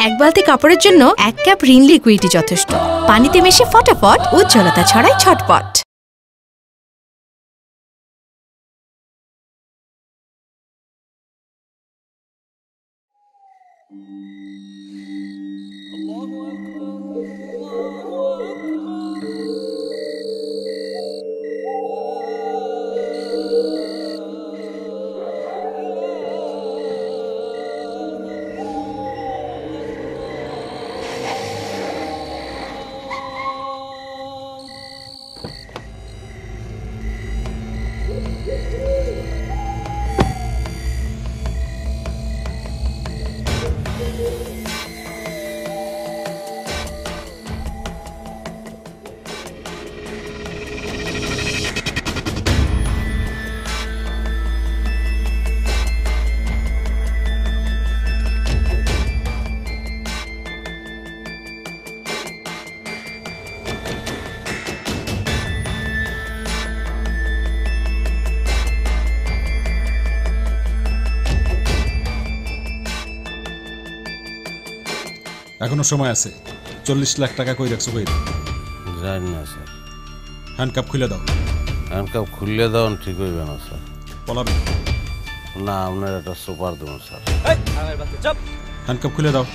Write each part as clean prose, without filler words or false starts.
এক বালতি কাপড়ের জন্য 1 কাপ রিন লিকুইডই যথেষ্ট। পানিতে মিশে ফটাফট উজ্জ্বলতা ছড়ায় ছটপট। এখনো সময় আছে। 40 লাখ টাকা কই রাখছো? কই জানি না স্যার। হ্যান্ডকাপ খুলে দাও। হ্যান্ডকাপ খুললে দাও ঠিক হইবে না স্যার। পলাবে না, আপনার একটা সুপার দেবো স্যার। হ্যান্ডকাপ খুলে দাও।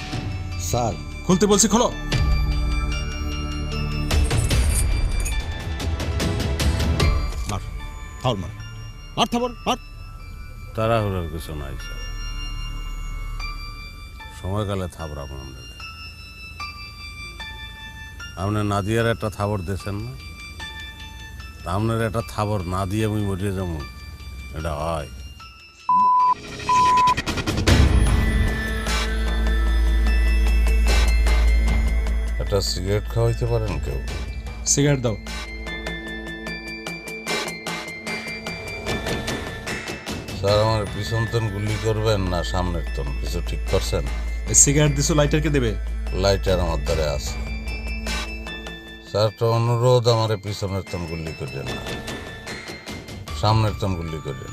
স্যার খুলতে বলছি, খোলো। মার, ফাউল মার, মার থাবর, মার। তাড়াহুড়োর কিছু নাই স্যার, সময়কালে থাবড়াব আপনাদের। আপনি নাদিয়ার একটা থাবর দিয়েছেন না, আপনার একটা থাবর না দিয়ে আমি মরিয়ে যাবো, এটা হয়? একটা সিগারেট খাওয়াইতে পারেন কেউ? সিগারেট দাও। স্যার, আমার পিছন তন গুলি করবেন না সামনের তন, কিছু ঠিক করছেন? এই সিগারেট দিছো, লাইটারকে দেবে? লাইটার আমার দ্বারে আছে স্যার। তো অনুরোধ, আমার পিছনের তন গুলি করেন না, সামনের তন গুলি করেন।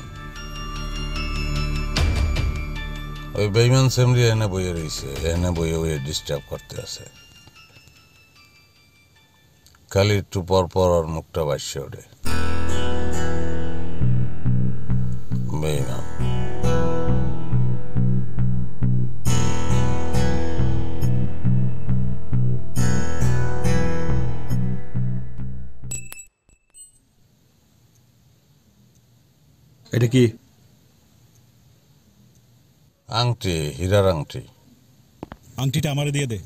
ওই বেইমান সেমরি এনে বইয়ে রয়েছে, এনে বইয়ে বইয়ে ডিস্টার্ব করতে আছে। খালি একটু পর পর ওর মুখটা বাসছে ওঠে। বেইমান। এটা কি? আংটি, হীরার আংটি। আংটিটা আমারে দিয়ে দে।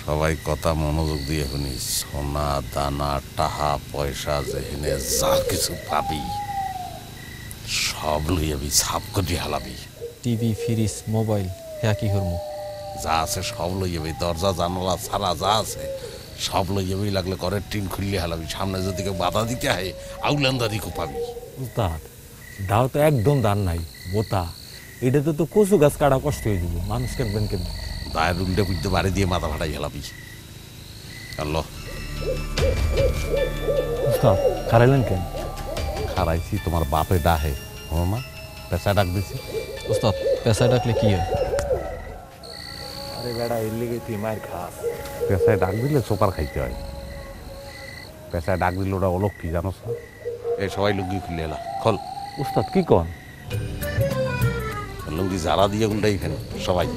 সবাই কথা মনোযোগ দিয়ে শুনিস। সোনা দানা টাহা পয়সা যেখানে যা কিছু পাবি সব লইয়াবি, সাপ করি হালাবি। টিভি, ফ্রিজ, মোবাইল, হ্যাঁ কি করবো? যা আছে সব লইয়াবি, দরজা জানালা ছাড়া যা আছে সব লইয়াবি। লাগলে ঘরের টিন খুললে হালাবি। সামনে যদি কেউ বাধা দিতে হয় আউলান্দারি পাবি। উস্তাদ, দাও তো একদম দান নাই, বোতা। এটা তো কচু গাছ কাটা কষ্ট হয়ে যাব, মানুষ কাটবেন কেমন? দায়ের উল্টে পুলতে বাড়ি দিয়ে মাথা ফাটাই হেলাবি। আল্লাহ। উস্তাদ, খারাইলেন কেন? খারাইছি তোমার বাপে ডাহে। ও মা, পেশা ডাক দিছি। ওস্তাদ পেশায় ডাকলে কি হয়? আরে বেড়া এর লেগে তুই মায়ের খাস। পেশায় ডাক দিলে সোপার খাইতে হয়। পেশায় ডাক দিলে ওটা অলক কি জানোস না? এই সবাই লুঙ্গি খুলে এলা খল। উস্তাদ কি কন? লুঙ্গি ঝাড়া দিয়ে উল্টাই এখানে সবাই।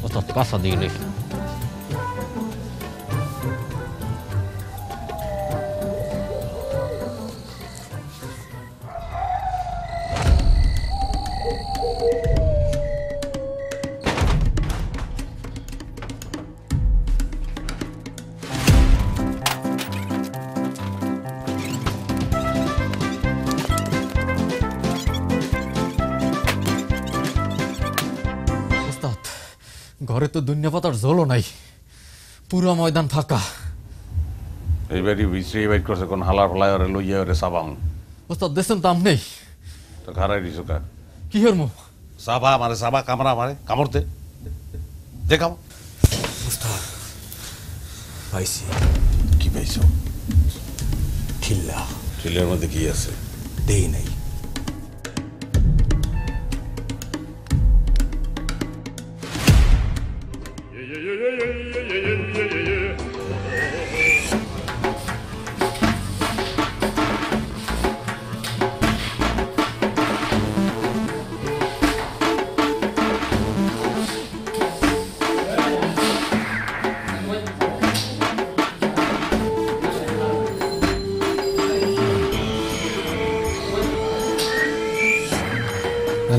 ওস্তাদ কাঁচা দিয়ে নাকি? ওস্তাদ ঘরে তো দুনিয়া পাতার ঝোলও নাই, পুরো ময়দান ফাঁকা। এইবারই বিশ্রী বাইট করছে কোন হালার ফলাই ওরে লইয়া ওরে সাবাং। ওস্তাদ দেখছেন তো নেই তো ঘাড়াই দিছো কা? কি হর মু? সাবা মারে সাবা কামড়া মারে কামড়তে দে কামড়। উস্তাদ পাইছি। কি পাইছো? ঠিল্লা ট্রেলের মধ্যে কি আছে? দেই নাই।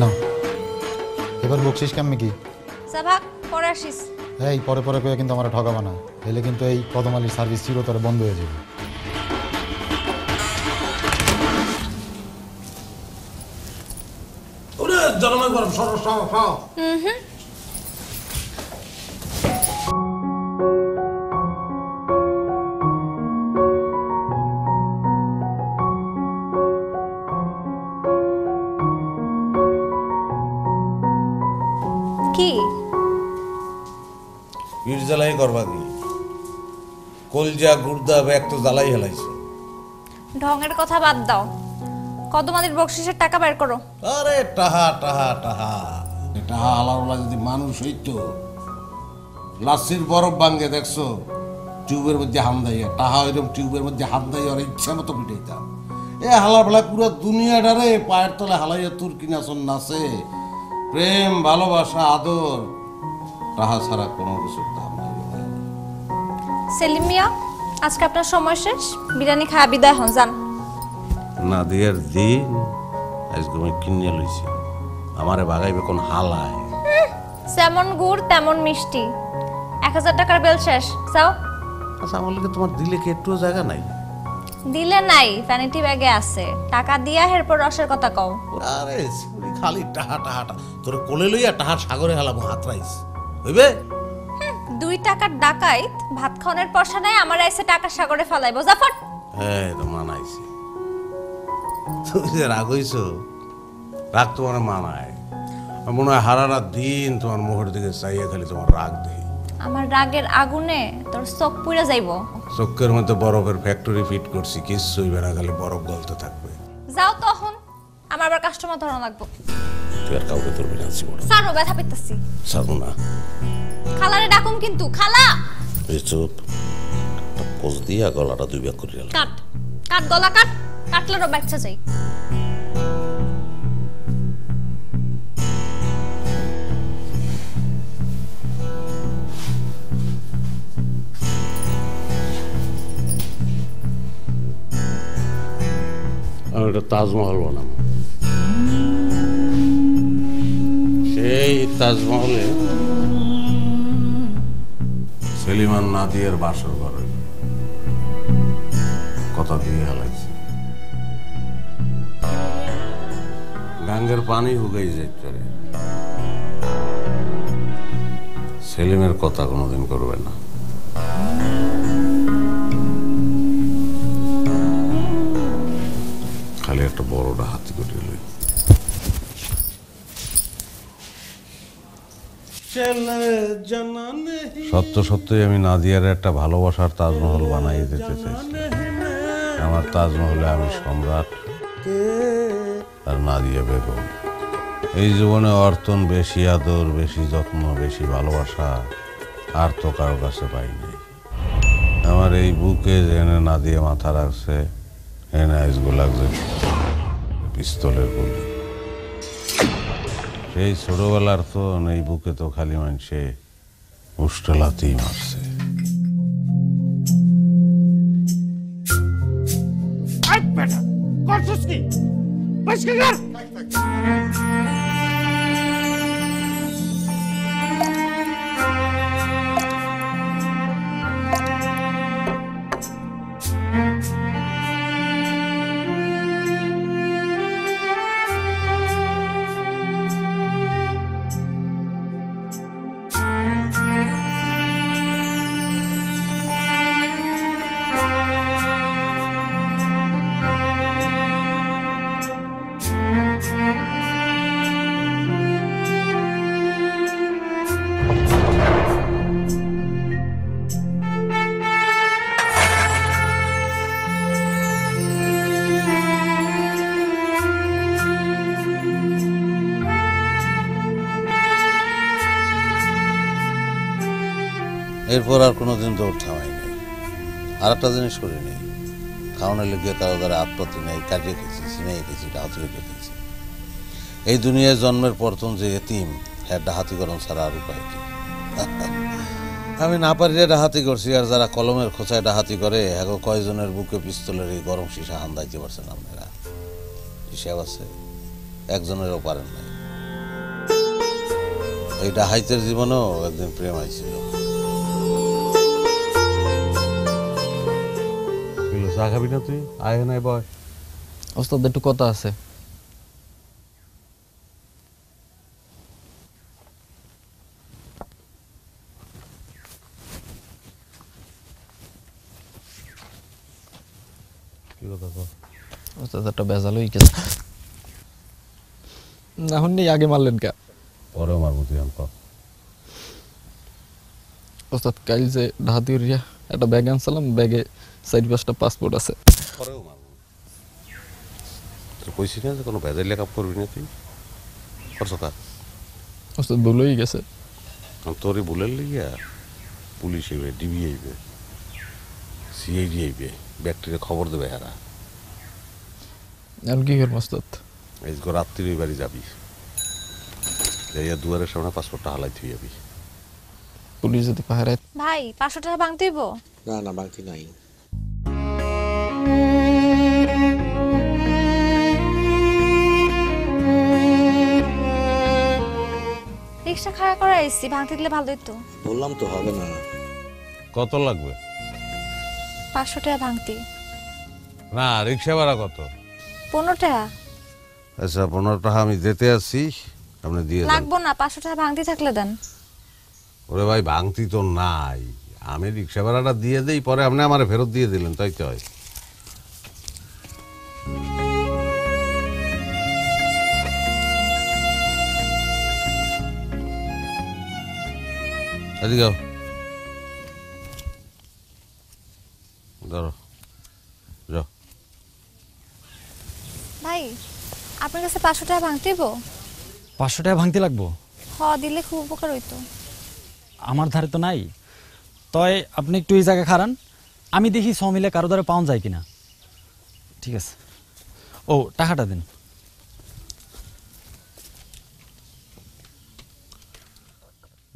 না এবার বকশিস কেমনি কি? সাভাক পরে আসিস। এই পরে পরে কয়ে কিন্তু আমরা ঠকাবা না, এলে কিন্তু এই কদমালির সার্ভিস চিরতরে বন্ধ হয়ে যাবে। জনময় গরম সর সর সর। কি ইট জ্বালাই করবা কি? কলজা গুর্দা ব্যাগ তো জ্বালাই হেলাইছো। ঢঙের কথা বাদ দাও, কদমালির বকশিসের টাকা বের করো। আরে টাহা টাহা টাহা টাহা আলাওলা যদি মানুষ হইতো লাসির বরফ ভাঙ্গে দেখছো টিউবের মধ্যে হামদাইয়া টাহা এরকম টিউবের মধ্যে হামদাইয়া আর ইচ্ছা মতো পিটাইতাম। এ হালা ফালা পুরো দুনিয়াটারে পায়ের তলে হালাইয়া তুর্কি নাচন নাচে। প্রেম ভালোবাসা আদর টাহা ছাড়া কোনো কিছুর দাম নাই। সেলিম মিয়া, আজকে আপনার সময় শেষ, বিরিয়ানি খাওয়া বিদায় হন, যান। না দিয়ার দিন আজকে আমি কিনে লইছি, আমারে বাগাইবে কোন হালায়। যেমন গুড় তেমন মিষ্টি। 1000 টাকার বেল শেষ, যাও। আচ্ছা আমার লোকে তোমার দিলে কি একটু জায়গা নাই? দিলে নাই, ভ্যানিটি ব্যাগে আছে, টাকা দিয়া এরপর রসের কথা কও। আরে সিপুরি খালি টাহা টাহাটা তোর কোলে লইয়া টাহার সাগরে হালামু হাত রাইস হইবে। 2 টাকার ডাকাইত ভাত খাওয়ানোর পয়সা নাই, আমার আইসে টাকা সাগরে ফালাইবো, জাফর। হ্যাঁ তো মানাইছে। তুমি যে রাগ হইছো, রাগ তোমার মানায়। আমার মনে হয় হারারা দিন তোমার মুখের দিকে চাইয়া খালি তোমার রাগ দেখি। আমার রাগের আগুনে তোর চোখ পুড়ে যাইবো। চোখের মধ্যে বরফের ফ্যাক্টরি ফিট করছি, কিচ্ছু হইবে না, খালি বরফ গলতে থাকবে। যাও তখন, আমার আবার কাস্টমার ধরা লাগবো। তুই আর কাউকে ধরবি না? সারো, ব্যথা পেতেছি। সারবো না। খালারে ডাকুম কিন্তু, খালা। এই চুপ, পোজ দিয়া গলাটা 2 ভাগ করে গেল। কাট কাট, গলা কাট, কাটলেরও বাচ্চা যাই। আমি একটা তাজমহল বানাবো। সেই তাজমহলে সেলিমান নাদিয়ার বাসর ঘর হইবে। কথা দিয়ে হেলাইছে। গাঙ্গের পানি হুগাই যাইতে, সেলিমের কথা কোনোদিন করবে না। খালি একটা বড়টা হাতি করে লই। সত্য সত্যই আমি নাদিয়ার একটা ভালোবাসার তাজমহল বানাই দিতে চাইছি। আমার তাজমহলে আমি সম্রাট, আর নাদিয়া বেগম। এই জীবনে অর্থন বেশি আদর, বেশি যত্ন, বেশি ভালোবাসা আর তো কারো কাছে পাই নাই। আমার এই বুকে জেনে নাদিয়া মাথা রাখছে, এনে আইসগো লাগছে পিস্তলের গুলি। সেই ছোটবেলার তো এই বুকে তো খালি মানুষে উষ্টেলাতেই মারছে। এরপর আর কোনোদিন দৌড় থামাই নেই। আর একটা জিনিস করি নেই, খাওয়ানোর লেগে কারো দ্বারা আপত্তি নেই, কাটিয়ে খেয়েছি, সিনাই খেয়েছি, ডাহাতি লেগে খেয়েছি। এই দুনিয়ায় জন্মের প্রথম যে এতিম, হ্যাঁ ডাহাতি গরম ছাড়া আর উপায় কি? আমি না পারিলে ডাহাতি করছি, আর যারা কলমের খোঁচায় ডাহাতি করে এখন কয়জনের বুকে পিস্তলের এই গরম সীসা হান্দাইতে পারছেন আপনারা? হিসাব আছে, একজনেরও পারেন নাই। এই ডাহাইতের জীবনেও একদিন প্রেম আইছিল। চা খাবি না তুই? আয় নাই বয়। ওস্তাদ একটু কথা আছে। কি কথা কর? ওস্তাদ একটা বেজাল হয়ে গেছে। এখন নেই, আগে মারলেন কে? পরে মারবো, তুই আনক। ওস্তাদ কাল যে ডাহাতি উড়িয়া একটা ব্যাগ আনছিলাম, ব্যাগে 4-5টা পাসপোর্ট আছে। পরেও মারবো। তোর কইছি না যে কোনো ভেজাল লেখা করবি না তুই? করছো কাজ? ওস্তাদ ভুল হয়ে গেছে। তোরই ভুলের লিগিয়া পুলিশ আইবে, ডিবি আইবে, সিআইডি আইবে, ব্যাকটেরিয়া খবর দেবে হারা। এখন কি করবো ওস্তাদ? এই রাত্রির ওই বাড়ি যাবি, যাইয়া দুয়ারের সামনে পাসপোর্টটা হালাই থুই যাবি। পুলিশ যদি পাহারায়। ভাই 500 টাকা ভাঙতে হইব? না না, বাকি নাই। রিক্সা খাড়া করে আইছি, ভাঙতে দিলে ভালো হইতো। বললাম তো হবে না। কত লাগবে? 500 টাকা ভাঙতে। না, রিক্সা ভাড়া কত? 15 টাকা। আচ্ছা, 15 টাকা আমি দিতে আসছি, আপনি দিয়ে দেন। লাগবো না, 500 টাকা ভাঙতে থাকলে দেন। ওরে ভাই, ভাঙতি তো নাই, আমি রিক্সা ভাড়াটা দিয়ে দেই, পরে আপনি আমার ফেরত দিয়ে দিলেন, তাই তো হয়। এদিকে আও। ধরো, যাও। ভাই আপনার কাছে 500 টাকা ভাঙতে হইব? 500 টাকা ভাঙতে লাগবো? দিলে খুব উপকার হইতো। আমার ধারে তো নাই। তয় আপনি একটু এই জায়গায় খারান, আমি দেখি সব মিলে কারো দ্বারা পাওয়া যায় কিনা। ঠিক আছে। ও, টাকাটা দিন।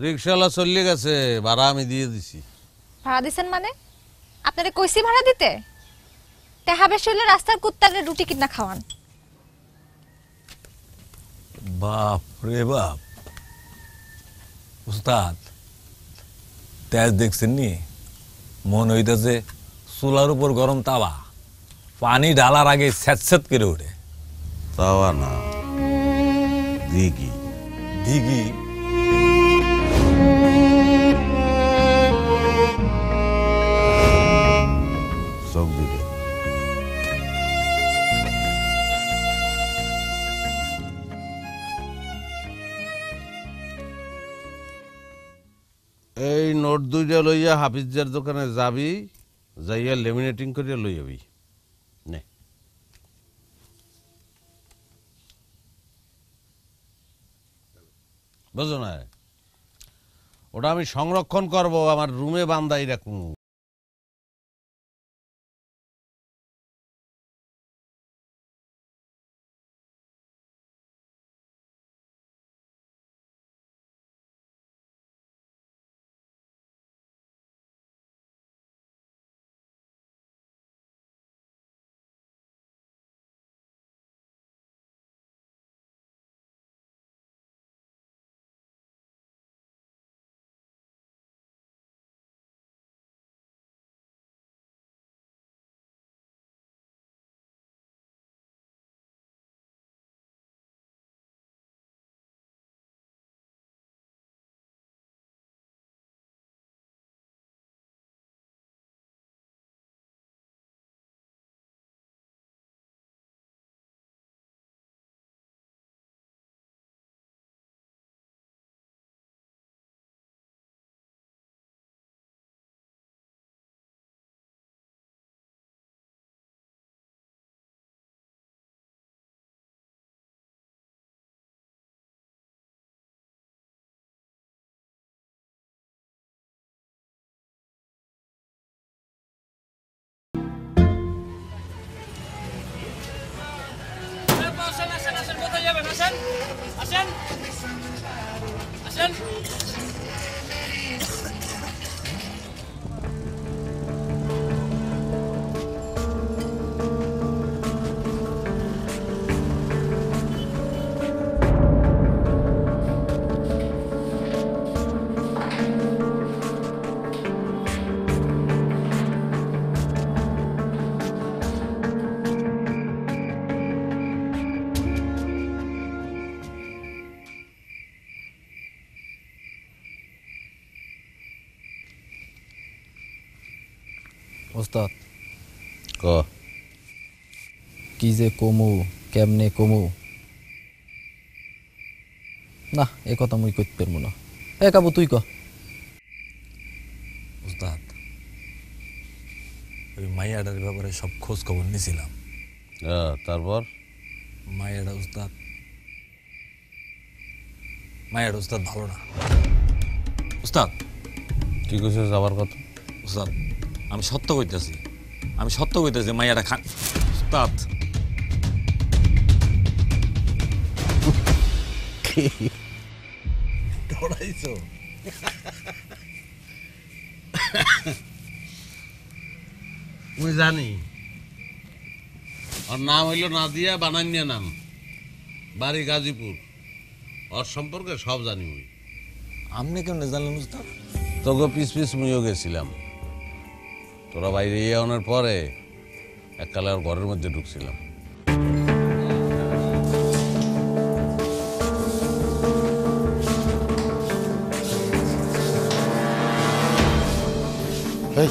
রিক্সাওয়ালা চলে গেছে, ভাড়া আমি দিয়ে দিছি। ভাড়া দিছেন মানে? আপনারে কইছি ভাড়া দিতে? টাকা বেশি হলে রাস্তার কুত্তারে রুটি কিনা খাওয়ান। বাপ রে বাপ, উস্তাদ তেজ দেখছেন নি? মন হইতেছে চুলার উপর গরম তাওয়া, পানি ঢালার আগে স্যাঁত করে ওঠে। তাওয়া না, দিঘি। দিঘি? চোখ দিকে। এই নোট দুইটা লইয়া হাফিজের দোকানে যাবি, যাইয়া লেমিনেটিং করিয়া লই যাবি। নে বুঝো না, ওটা আমি সংরক্ষণ করব, আমার রুমে বান্ধাই রাখবো। ওস্তাদ ক কি যে কমু, কেমনে কমু, না এ কথা মুই কইতে পারবো না। এ কাবু তুই ক। উস্তাদ, ওই মাইয়াটার ব্যাপারে সব খোঁজ খবর নিয়েছিলাম। তারপর মাইয়াটা উস্তাদ, মাইয়াটা উস্তাদ ভালো না। উস্তাদ কি কইছিস আবার কথা? উস্তাদ আমি সত্য কইতেছি, আমি সত্য কইতেছি, মাইয়াটা খান। উস্তাদ দৌড়াইছো? মুই জানি ওর নাম হইল নাদিয়া বানানিয়া নাম, বাড়ি গাজীপুর। ওর সম্পর্কে সব জানি মুই। আপনি কেমনে জানলেন উস্তাদ? তোকে পিস পিস মুইও গেছিলাম। তোরা বাইরে আনার পরে এককালে ওর ঘরের মধ্যে ঢুকছিলাম। এই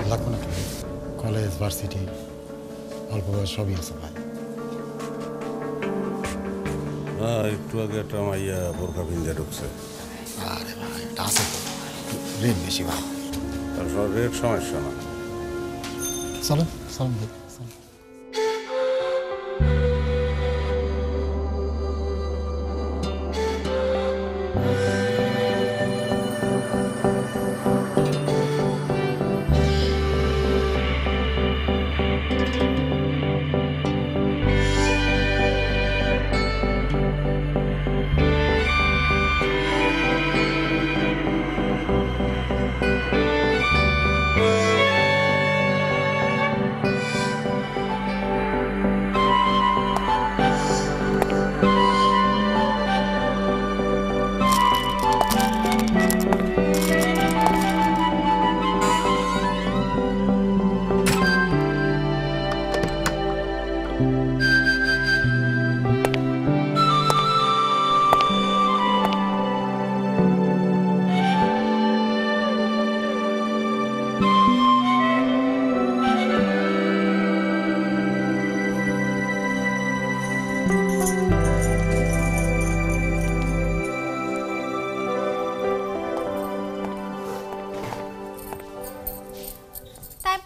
লাগবে না, কলেজ ভার্সিটি অল্প বয়স সবই আছে ভাই। একটু আগে একটা মাইয়া বোরকা পিঞ্জা ঢুকছে। আরে ভাই এটা আছে তো, রেট বেশি ভাই। তারপর রেট সমস্যা না। চলো চলো ভাই, চলো।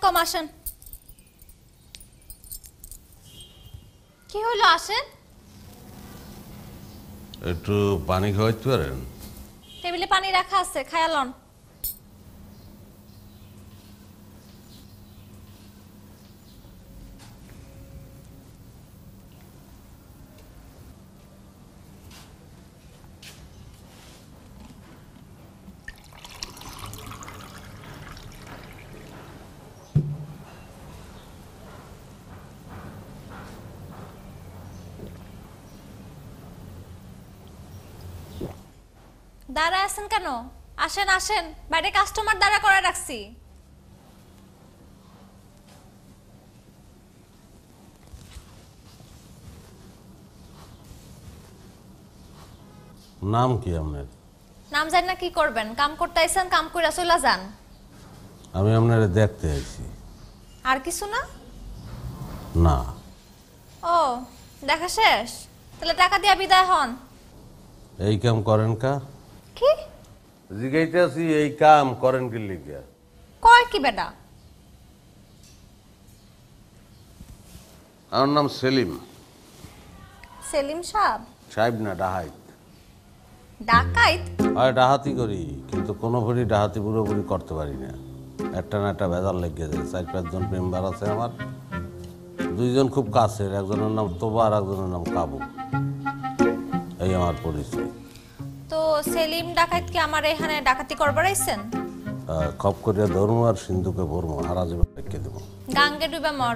কম আসেন। কি হলো, আসেন। একটু পানি খাওয়াইতে পারেন? টেবিলে পানি রাখা আছে, খায়ালন। দাঁড়া আছেন কেন? আসেন আসেন, বাইরে কাস্টমার দাঁড়া করে রাখছি। নাম কি আপনার? নাম জানি না কি করবেন, কাম করতে আইছেন, কাম কইরা চলে যান। আমি আপনারে দেখতে আইছি। আর কিছু না? না। ও, দেখা শেষ? তাহলে টাকা দিয়া বিদায় হন। এই কাম করেন কা? কি জিগাইতে আছি, এই কাম করেন কি লিগা? কয় কি বেটা? আমার নাম সেলিম। সেলিম সাহেব? সাহেব না, ডাহাইত। ডাকাইত? হয় ডাহাতি করি, কিন্তু কোনো ভরি ডাহাতি পুরোপুরি করতে পারি না। একটা না একটা বেজার লেগে যায়। 4-5 জন মেম্বার আছে আমার, 2 জন খুব কাছের, একজনের নাম তোবা আর একজনের নাম কাবু। এই আমার পরিচয়। তো সেলিম ডাকাইত কি আমার এখানে ডাকাতি করবার আইছেন? খপ করিয়া ধর্ম আর সিন্ধুকে ভরমো, হারা জীবন রেখে দেবো। গাঙ্গে ডুবে মর।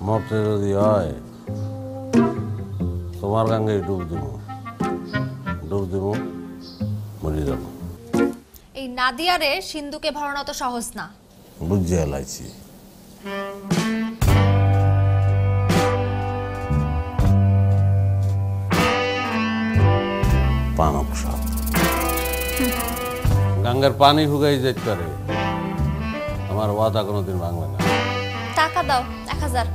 মরতে যদি হয় তোমার গাঙ্গে ডুব দেবো, মরে যাব। এই নাদিয়ারে সিন্ধুকে ভরানো তো সহজ না। বুঝে এলাইছি। পানক সাপ গঙ্গার পানি হুগাই যেতে পারে, আমার ওয়াদা কোনোদিন ভাঙবে না। টাকা দাও 1000।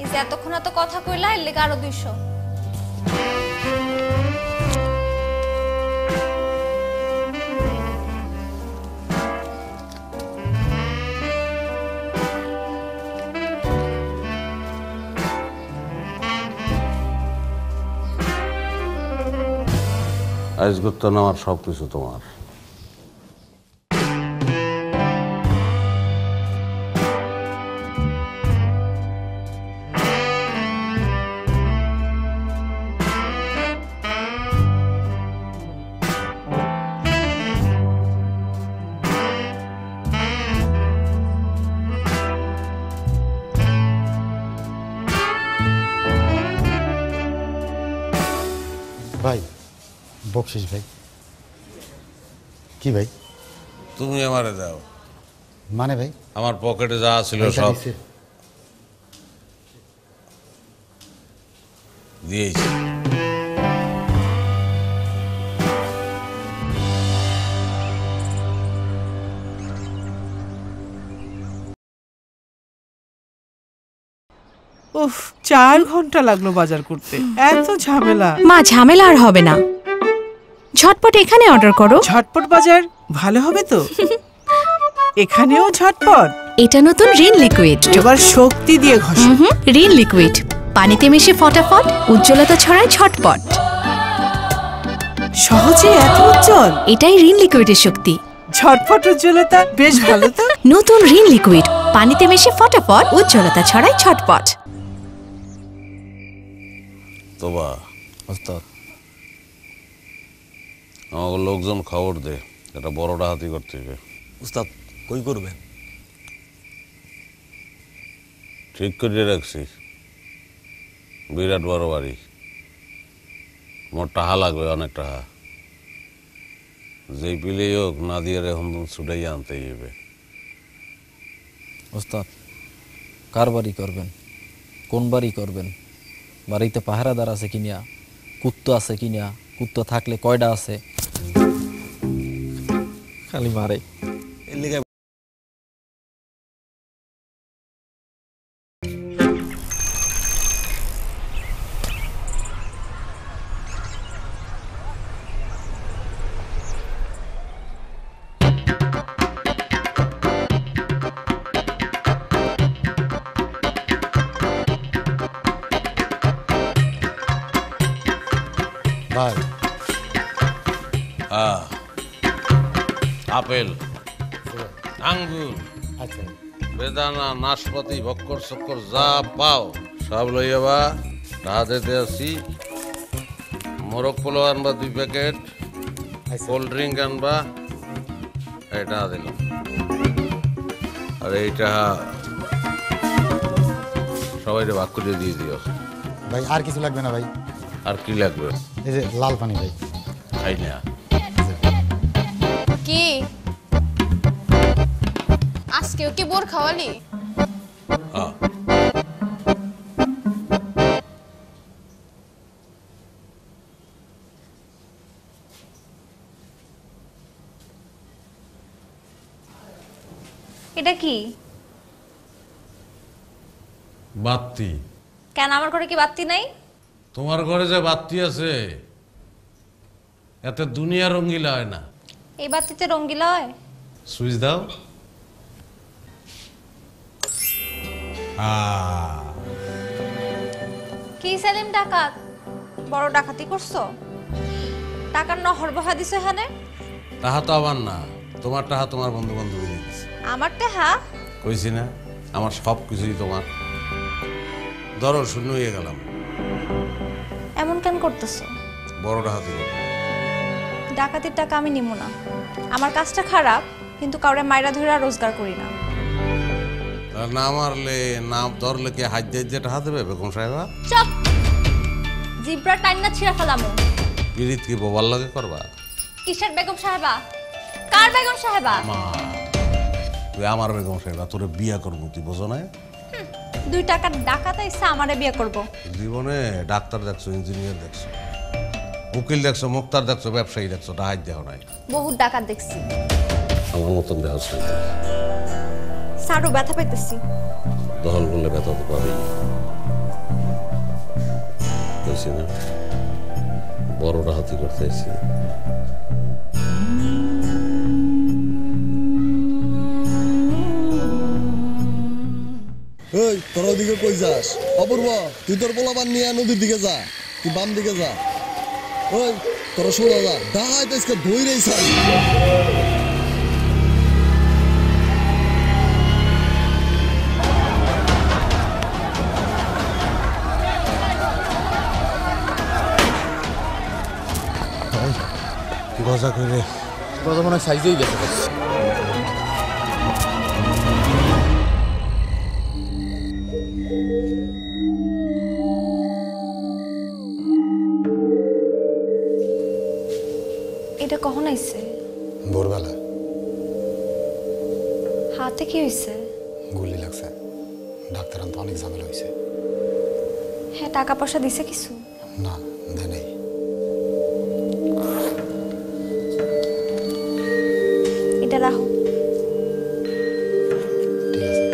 এই যে এতক্ষণ এত কথা কইলা, এর লেগে আরো 200। আজ করতে না, আমার সব কিছু তোমার। ভাই বকশিস ভাই। কি ভাই? তুমি আমারে দাও। মানে ভাই আমার পকেটে যা ছিল সব দিয়েছি। উফ, 4 ঘন্টা লাগলো বাজার করতে, এত ঝামেলা। মা, ঝামেলা আর হবে না, ঝটপট এখানে অর্ডার করো। ঝটপট বাজার ভালো হবে তো? এখানেও ঝটপট। এটা নতুন রিন লিকুইড, এবার শক্তি দিয়ে ঘষো। রিন লিকুইড পানিতে মিশে ফটাফট উজ্জ্বলতা ছড়ায় ঝটপট। সহজে এত উজ্জ্বল? এটাই রিন লিকুইডের শক্তি। ঝটপট উজ্জ্বলতা, বেশ ভালো তো। নতুন রিন লিকুইড পানিতে মিশে ফটাফট উজ্জ্বলতা ছড়ায় ঝটপট। তোবা ওস্তাদ, আমাকে লোকজন খবর দে, এটা বড় ডাহাতি করতে হবে। উস্তাদ কই করবেন? ঠিক করে রাখছি, বিরাট বড় বাড়ি, মোট টাকা লাগবে, অনেক টাকা। যেই পিলেই হোক নাদিয়ার এখন ছুটাই আনতেই হবে। ওস্তাদ কার বাড়ি করবেন, কোন বাড়ি করবেন? বাড়িতে পাহারাদার আছে কিনা, কুত্তো আছে কিনা, কুত্তো থাকলে কয়টা আছে? খালি মারে। এর লিগে ভাই আপেল, আঙ্গুর, আচ্ছা বেদানা, নাশপাতি, বক্কর চক্কর যা পাও সব লইয়াবা। টাকা দিতে আসি। মোরগ পোলাও আনবা 2 প্যাকেট, কোল্ড ড্রিঙ্ক আনবা। এটা দিলাম। আর এইটা সবাই ভাগ করে দিয়ে দিও। ভাই আর কিছু লাগবে না ভাই? আর কি লাগবে? এই যে লাল পানি ভাই। খাই না। কি আজকেও কি বোর খাওয়ালি? হ্যাঁ। এটা কি? বাতি। কেন আমার ঘরে কি বাতি নাই? তোমার ঘরে যে বাতি আছে এতে দুনিয়া রঙ্গিলা হয় না। এই বাতিতে রঙ্গিলা হয়? সুইচ দাও। কি সেলিম ডাকাত? বড় ডাকাতি করছো? টাকার নহর বহা দিছো এখানে? তাহা তো আবার না, তোমার টাহা তোমার বন্ধু বান্ধবী দিয়েছে। আমার টাহা? কইছি না আমার সব কিছুই তোমার। ধরো শূন্য হয়ে গেলাম। এমন কেন করতেছো? বড় টাহা দিল। ডাকাতির টাকা আমি নিব না। আমার কাজটা খারাপ, কিন্তু কাউরে মাইরা ধরে রোজগার করি না। না মারলে না ধরলে কি হাত দিয়ে টাহা দেবে বেগম সাহেবা? চুপ! জিব্রা টাইনা ছিঁড়া ফেলামু। পিরিত কি বোবার লাগে করবা? কিসের বেগম সাহেবা? কার বেগম সাহেবা? তুই আমার বেগম সাহেবা, তোরে বিয়া করবো তুই বোঝো না? 2 টাকার ডাকাত আইসা আমারে বিয়ে করব। জীবনে ডাক্তার দেখছো, ইঞ্জিনিয়ার দেখছো, উকিল দেখছো, মুক্তার দেখছো, ব্যবসায়ী দেখছো, ডাহাত দেহ নাই। বহুত ডাকাত দেখছি। আমার মতন দেহ সারু ব্যথা পাইতেছি। দহল করলে ব্যথা তো পাবি। বলছি না বড়টা হাতি করতে এসেছি। এই তোর ওদিকে কই যাস? অপূর্ব তুই তোর পোলাপান নিয়ে নদীর দিকে যা, তুই বাম দিকে যা। ওই তোরা শোনা যা, দাঁড়াই তো আজকে ধইরেই ছাড়ি। গজা করে গজা মনে হয় সাইজেই গেছে। এটা কখন আইছে? ভোরবেলা। হাতে কি হইছে? গুলি লাগছে। ডাক্তার আনতে অনেক ঝামেলা হয়েছে। হ্যাঁ, টাকা পয়সা দিছে কিছু? না, দেয় নাই। এটা রাখো। ঠিক আছে।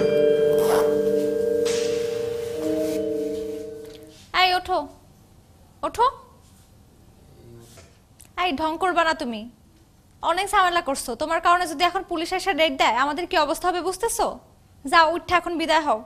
এই ওঠো, ওঠো। এই ঢং করবা না তুমি। অনেক ঝামেলা করছো। তোমার কারণে যদি এখন পুলিশ এসে রেড দেয় আমাদের কি অবস্থা হবে বুঝতেছো? যাও উঠে এখন বিদায় হও।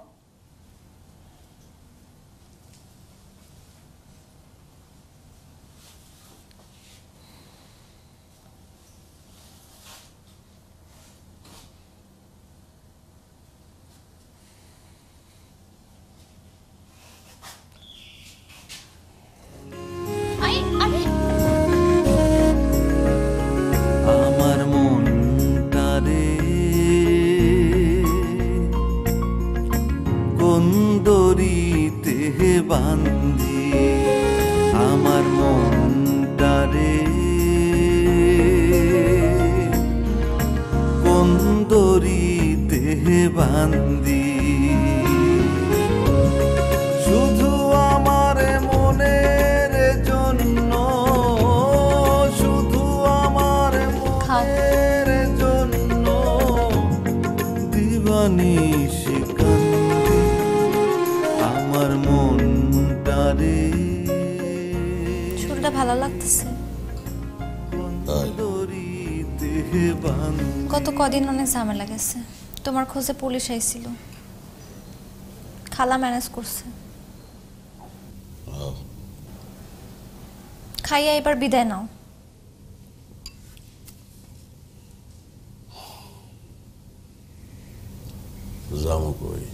আমার মনটারে কোন দড়িতে বান্ধি, আমার মনটারে কোন দড়িতে বান্ধি, শুধু আমার মনের জন্য, শুধু আমার মনের জন্য দিবানিশি কান্দি, আমার মনটারে। শরীরটা ভালো লাগতেছে? গত কদিন অনেক ঝামেলা গেছে। তোমার খোঁজে পুলিশ আইছিল, খালা ম্যানেজ করছে। খাইয়া এবার বিদায় নাও। যাবো কই,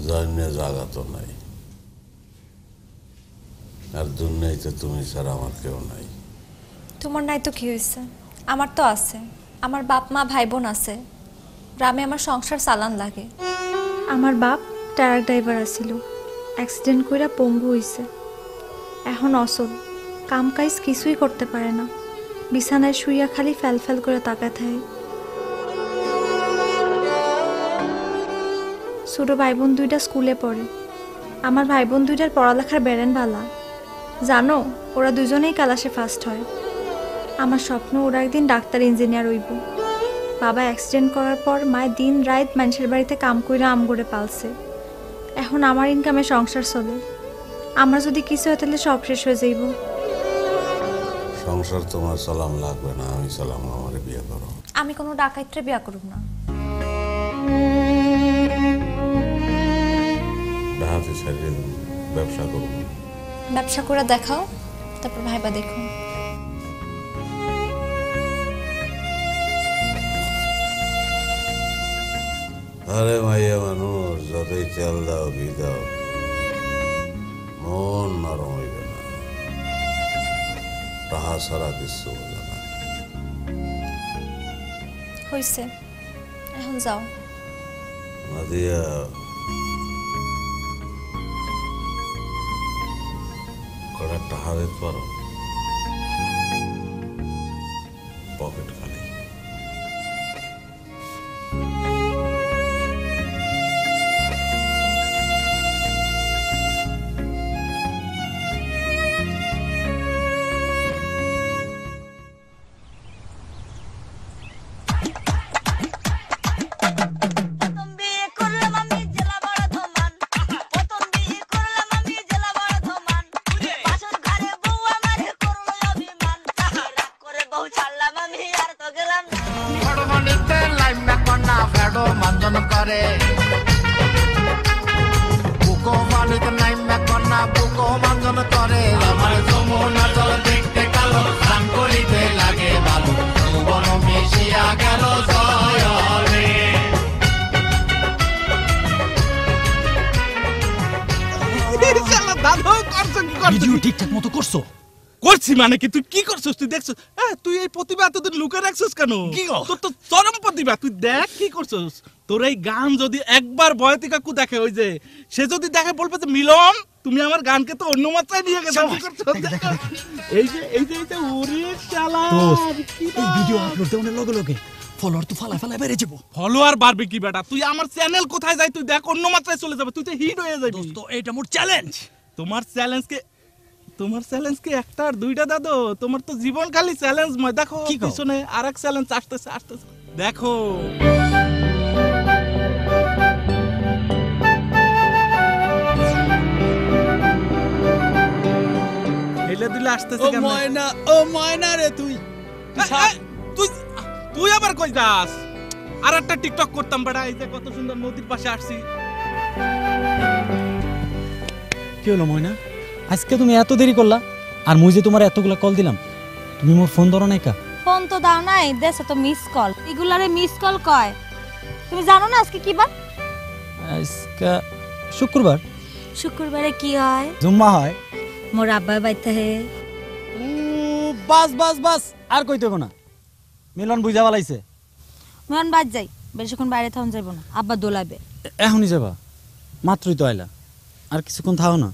জানে জায়গা তো নাই, আর দুনিয়াতে তুমি ছাড়া আমার কেউ নাই। তোমার নাই তো কি হয়েছে, আমার তো আছে। আমার বাপ মা ভাই বোন আছে, গ্রামে আমার সংসার চালান লাগে। আমার বাপ ট্রাক ড্রাইভার আছিল, অ্যাক্সিডেন্ট কইরা পঙ্গু হইছে, এখন অসল, কাম কাজ কিছুই করতে পারে না, বিছানায় শুইয়া খালি ফ্যাল করে তাকায় থাকে। ছোট ভাই বোন দুইটা স্কুলে পড়ে, আমার ভাই বোন দুইটার পড়ালেখার বেরেন বালা, জানো ওরা দুজনেই ক্লাসে ফার্স্ট হয়। আমার স্বপ্ন ওরা একদিন ডাক্তার ইঞ্জিনিয়ার হইব। বাবা অ্যাক্সিডেন্ট করার পর মায়ের দিন রাত মানুষের বাড়িতে কাম কইরা আম করে পালছে, এখন আমার ইনকামে সংসার চলে। আমার যদি কিছু হয় তাহলে সব শেষ হয়ে যাইব। সংসার তোমার সালাম লাগবে না, আমি সালাম, আমার বিয়ে করো। আমি কোনো ডাকাইত্রে বিয়া করব না। ডাহাতে ছেড়ে ব্যবসা করব। ব্যবসা করে দেখাও, তারপর ভাইবা দেখো। আরে মাইয়া মানুষ, যতই তেল দাও ঘি দাও, মন নরম হইবে না, টাহা ছাড়া কিছু বোঝে না। হইছে, এখন যাও। নাদিয়া, কটা টাহা দিতে পারো? পকেট খালি। ঠিকঠাক মতো করছো? করছি মানে কি? তুই কি করছিস? তুই দেখছিস? তুই এই প্রতিভা এতদিন লুকে রাখছিস কেন? তোর তো চরম প্রতিভা, তুই দেখ কি করছিস। তোর এই গান যদি একবার বয়তি কাকু দেখে, ওই যে সে যদি দেখে বলবে যে মিলন তুমি আমার গানকে তো অন্য মাত্রায় নিয়ে গেছো। এই যে এই যে এই যে ওরে শালা, এই ভিডিও আপলোড দেওয়ার লগে লগে ফলোয়ার তো ফালায় বেড়ে যাবো। ফলোয়ার বাড়বে কি বেটা? তুই আমার চ্যানেল কোথায় যায় তুই দেখ, অন্য মাত্রায় চলে যাবে, তুই তো হিট হয়ে যাবি। দোস্ত এটা মোর চ্যালেঞ্জ। তোমার চ্যালেঞ্জ কি একটা আর দুইটা দাদু? তোমার তো জীবন খালি চ্যালেঞ্জময়। দেখো পিছনে আরেক চ্যালেঞ্জ আসতেছে দেখো। হেলে দিলে আসতেছে কেন? ও ময়না রে, তুই তুই আবার কই যাস? আর একটা টিকটক করতাম বেটা, এই যে কত সুন্দর নদীর পাশে আসছি। কি হলো ময়না, আজকে তুমি এত দেরি করলা? আর মুই যে তোমার এতগুলা কল দিলাম, তুমি মোর ফোন ধরো নাই কা? ফোন তো দাও নাই, দেশে তো মিস কল। এগুলারে মিস কল কয়। তুমি জানো না আজকে কি বার? আজকে শুক্রবার। শুক্রবারে কি হয়? জুম্মা হয়। মোর আব্বার বাইতে হে। বাস আর কইতে না, মিলন বুঝা বালাইছে। মিলন বাজ যাই, বেশিক্ষণ বাইরে থাকুন যাইব না, আব্বা দোলাবে। এখনই যাবা? মাত্রই তো আইলা, আর কিছুক্ষণ থাও না,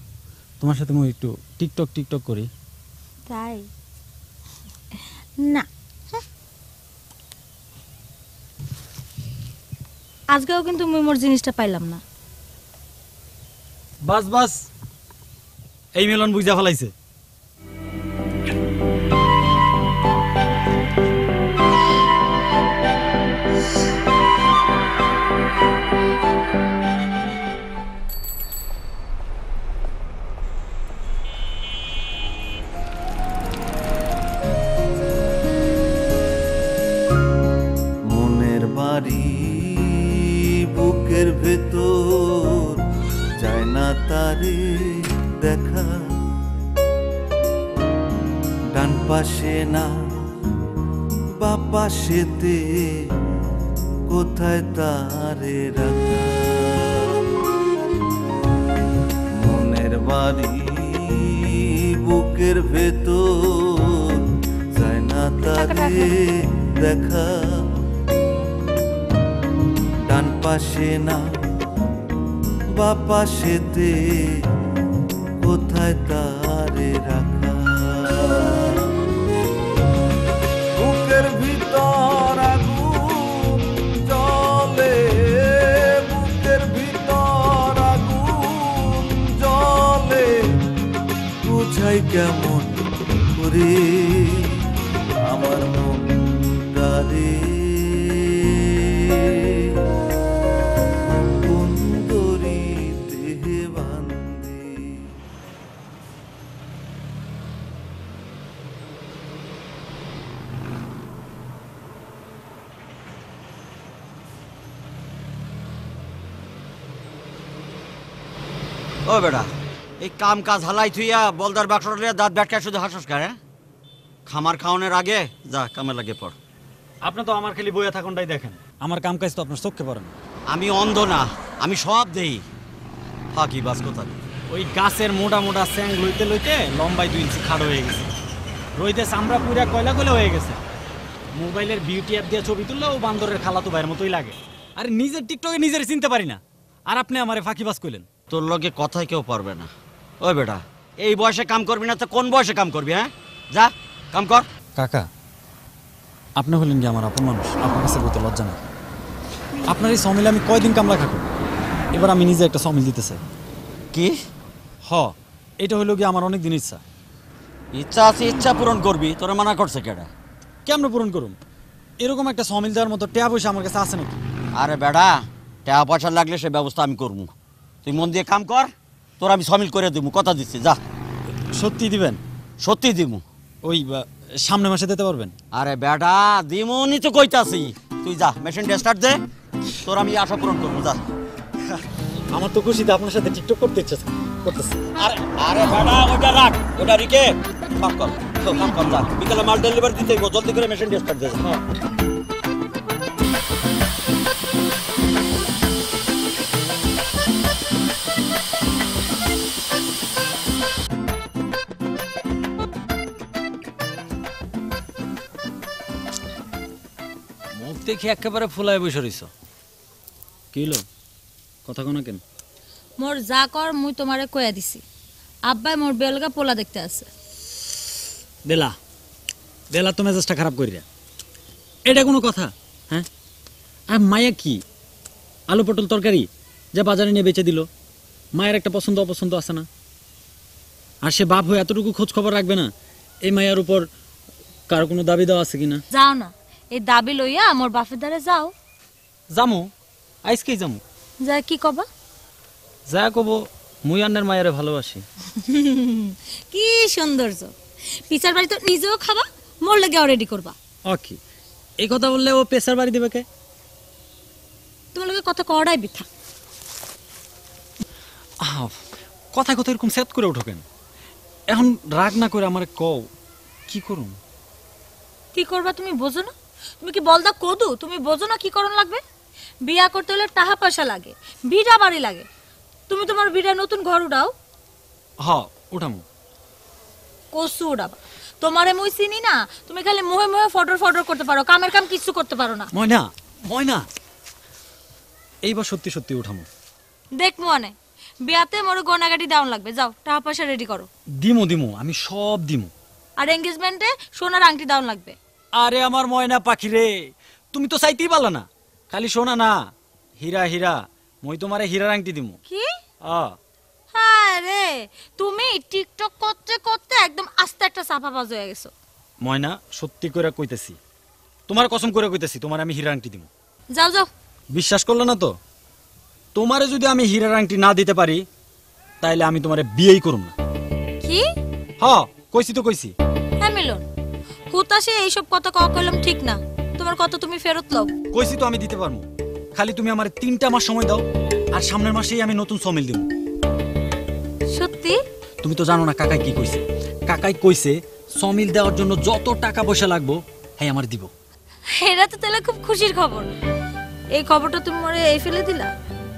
তোমার সাথে মই একটু টিকটক করি। তাই না, আজকেও কিন্তু মুই মোর জিনিসটা পাইলাম না। বাস এই মিলন বুঝা ফেলাইছে। মনের বাড়ি বুকের ভেতর যায় না তারে দেখা, ডান পাশে না বা পাশেতে কোথায় তারে রাখা। মনের বাড়ি বুকের ভেতর যায় না তারে দেখা, ডান পাশে না বা পাশেতে কোথায় তারে রাখা। বুকের ভিতর আগুন জ্বলে, বুকের ভিতর আগুন জ্বলে, বুঝাই কেমন করে আমার মনটারে। ও বেটা, এই কাম কাজ হালাই থুইয়া বলদার বাক্সটা দাঁত ব্যাটকা শুধু হাসস কারে? খামার খাওয়ানোর আগে যা কামে লাগে পড়। আপনি তো আমার খালি বইয়া থাকুনটাই দেখেন, আমার কাম কাজ তো আপনার চোখে পড়ে না। আমি অন্ধ না, আমি সব দেই। ফাঁকি বাস কোথায়? ওই গাছের মোটা মোটা স্যাং লইতে লইতে লম্বায় 2 ইঞ্চি খাড়ো হয়ে গেছে, রইতে চামড়া পুরা কয়লা কয়লা হয়ে গেছে। মোবাইলের বিউটি অ্যাপ দিয়ে ছবি তুললে ও বান্দরের খালাতো ভাইয়ের মতোই লাগে। আরে নিজের টিকটকে নিজের চিনতে পারি না, আর আপনি আমারে ফাঁকিবাজ কইলেন। তোর লগে কথাই কেউ পারবে না। ওই বেটা, এই বয়সে কাম করবি না তো কোন বয়সে কাম করবি? হ্যাঁ, যা কাম কর। কাকা, আপনি হলেন কি আমার আপন মানুষ, আপনার কাছে বলতে লজ্জা না? আপনার এই সমিলে আমি কয়দিন কামলা খাবো? এবার আমি নিজে একটা সমিল দিতে চাই। কি? হ, এটা হলো কি আমার অনেক দিন ইচ্ছা। ইচ্ছা আছে, ইচ্ছা পূরণ করবি। তোরা মানা করছে কেডা? কেমনে পূরণ করুম? এরকম একটা সমিল দেওয়ার মতো টাকা পয়সা আমার কাছে আছে নাকি? আরে বেটা, টাকা পয়সা লাগলে সে ব্যবস্থা আমি করবো। তুই মন দিয়ে কাম কর, তোর আমি সমিল করে দিব, কথা দিচ্ছি। যা। সত্যি দিবেন? সত্যি দিব। ওই সামনে মাসে দিতে পারবেন? আরে বেটা, দিমনি তো কইতাছি। তুই যা, মেশিনটা স্টার্ট দে, তোর আমি আশা পূরণ করবো। যা। আমার তো খুশিতে আপনার সাথে টিকটক করতে ইচ্ছে করতেছে। আরে আরে বেটা, ওটা রাখ, ওটা রিকে কাম কর। কাম কর, যা। বিকালে মাল ডেলিভারি দিতে হইব, জলদি করে মেশিনটা স্টার্ট দে। হ্যাঁ। মুখ দেখি একেবারে ফুলায় বসে রইছ, কি হলো? কথা কোনা কেন? মোর যা কর মুই তোমারে কয়া দিছি। আব্বাই মোর বেলগা পোলা দেখতে আছে। দেলা দেলা তো মেজাজটা খারাপ করিয়া, এটা কোনো কথা? হ্যাঁ, আর মায়া কি আলু পটল তরকারি যা বাজারে নিয়ে বেচে দিল, মায়ের একটা পছন্দ অপছন্দ আছে না? আর সে বাপ হয়ে এতটুকু খোঁজ খবর রাখবে না এই মায়ের উপর কারো কোনো দাবি দেওয়া আছে কিনা? যাও না, এই দাবি লইয়া মোর বাপের দ্বারে যাও। যামু, আইসকেই যামু। যা কি কবা? যা কব, মুই আন্নের মায়েরে ভালোবাসি। কি সৌন্দর্য! পিচার বাড়ি তো নিজেও খাবা, মোর লাগে রেডি করবা। ওকে, এই কথা বললে ও পেশার বাড়ি দেবে কে? তোমার লগে কথা কড়াই বিথা। কথায় কথা এরকম সেট করে উঠো কেন? এখন রাগ না করে আমারে কও কি করুম? কি করবা তুমি বোঝো না? তুমি কি বলদা কদু? তুমি বোঝো না কি করণ লাগবে? বিয়া করতে হলে টাকা পয়সা লাগে, ভিড়া বাড়ি লাগে। তুমি তোমার ভিড়া নতুন ঘর উঠাও। হ্যাঁ, উঠামু। কসু উড়াবা? তোমারে মুই চিনি না? তুমি খালি মোহে মোহে ফটর ফটর করতে পারো, কামের কাম কিছু করতে পারো না। ময়না, ময়না, এইবার সত্যি সত্যি উঠামু। দেখ মনে বিয়াতে মোর গয়নাগাটি দাউন লাগবে। যাও, টাকা পয়সা রেডি করো। দিমু দিমু, আমি সব দিমু। আর এনগেজমেন্টে সোনার আংটি দাউন লাগবে। আরে আমার ময়না পাখি রে, তুমি তো চাইতেই পারলা না। খালি সোনা না, হীরা হীরা। মই তোমারে হীরার আংটি দিমু। কি? আরে তুমি টিকটক করতে করতে একদম আস্তে একটা চাপাবাজ হয়ে গেছো। ময়না, সত্যি করে কইতেছি, তোমার কসম করে কইতেছি, তোমার আমি হীরার আংটি দিমু। যাও যাও। বিশ্বাস করলে না তো? তোমারে যদি আমি হীরার আংটি না দিতে পারি তাইলে আমি তোমারে বিয়েই করুম না। কি? হ্যাঁ, কইছি তো কইছি। হ্যাঁ মিলন, হুতাশে এইসব কথা কইলাম ঠিক না। তোমার কথা তুমি ফেরত লও। কইছি তো আমি দিতে পারবো, খালি তুমি আমারে 3টা মাস সময় দাও, আর সামনের মাসেই আমি নতুন সমিল দিব। সত্যি? তুমি তো জানো না কাকাই কি কইছে। কাকাই কইছে সমিল দেওয়ার জন্য যত টাকা পয়সা লাগবো হ্যাঁ আমার দিব। এটা তো তাহলে খুব খুশির খবর। এই খবরটা তুমি মরে এই ফেলে দিলা?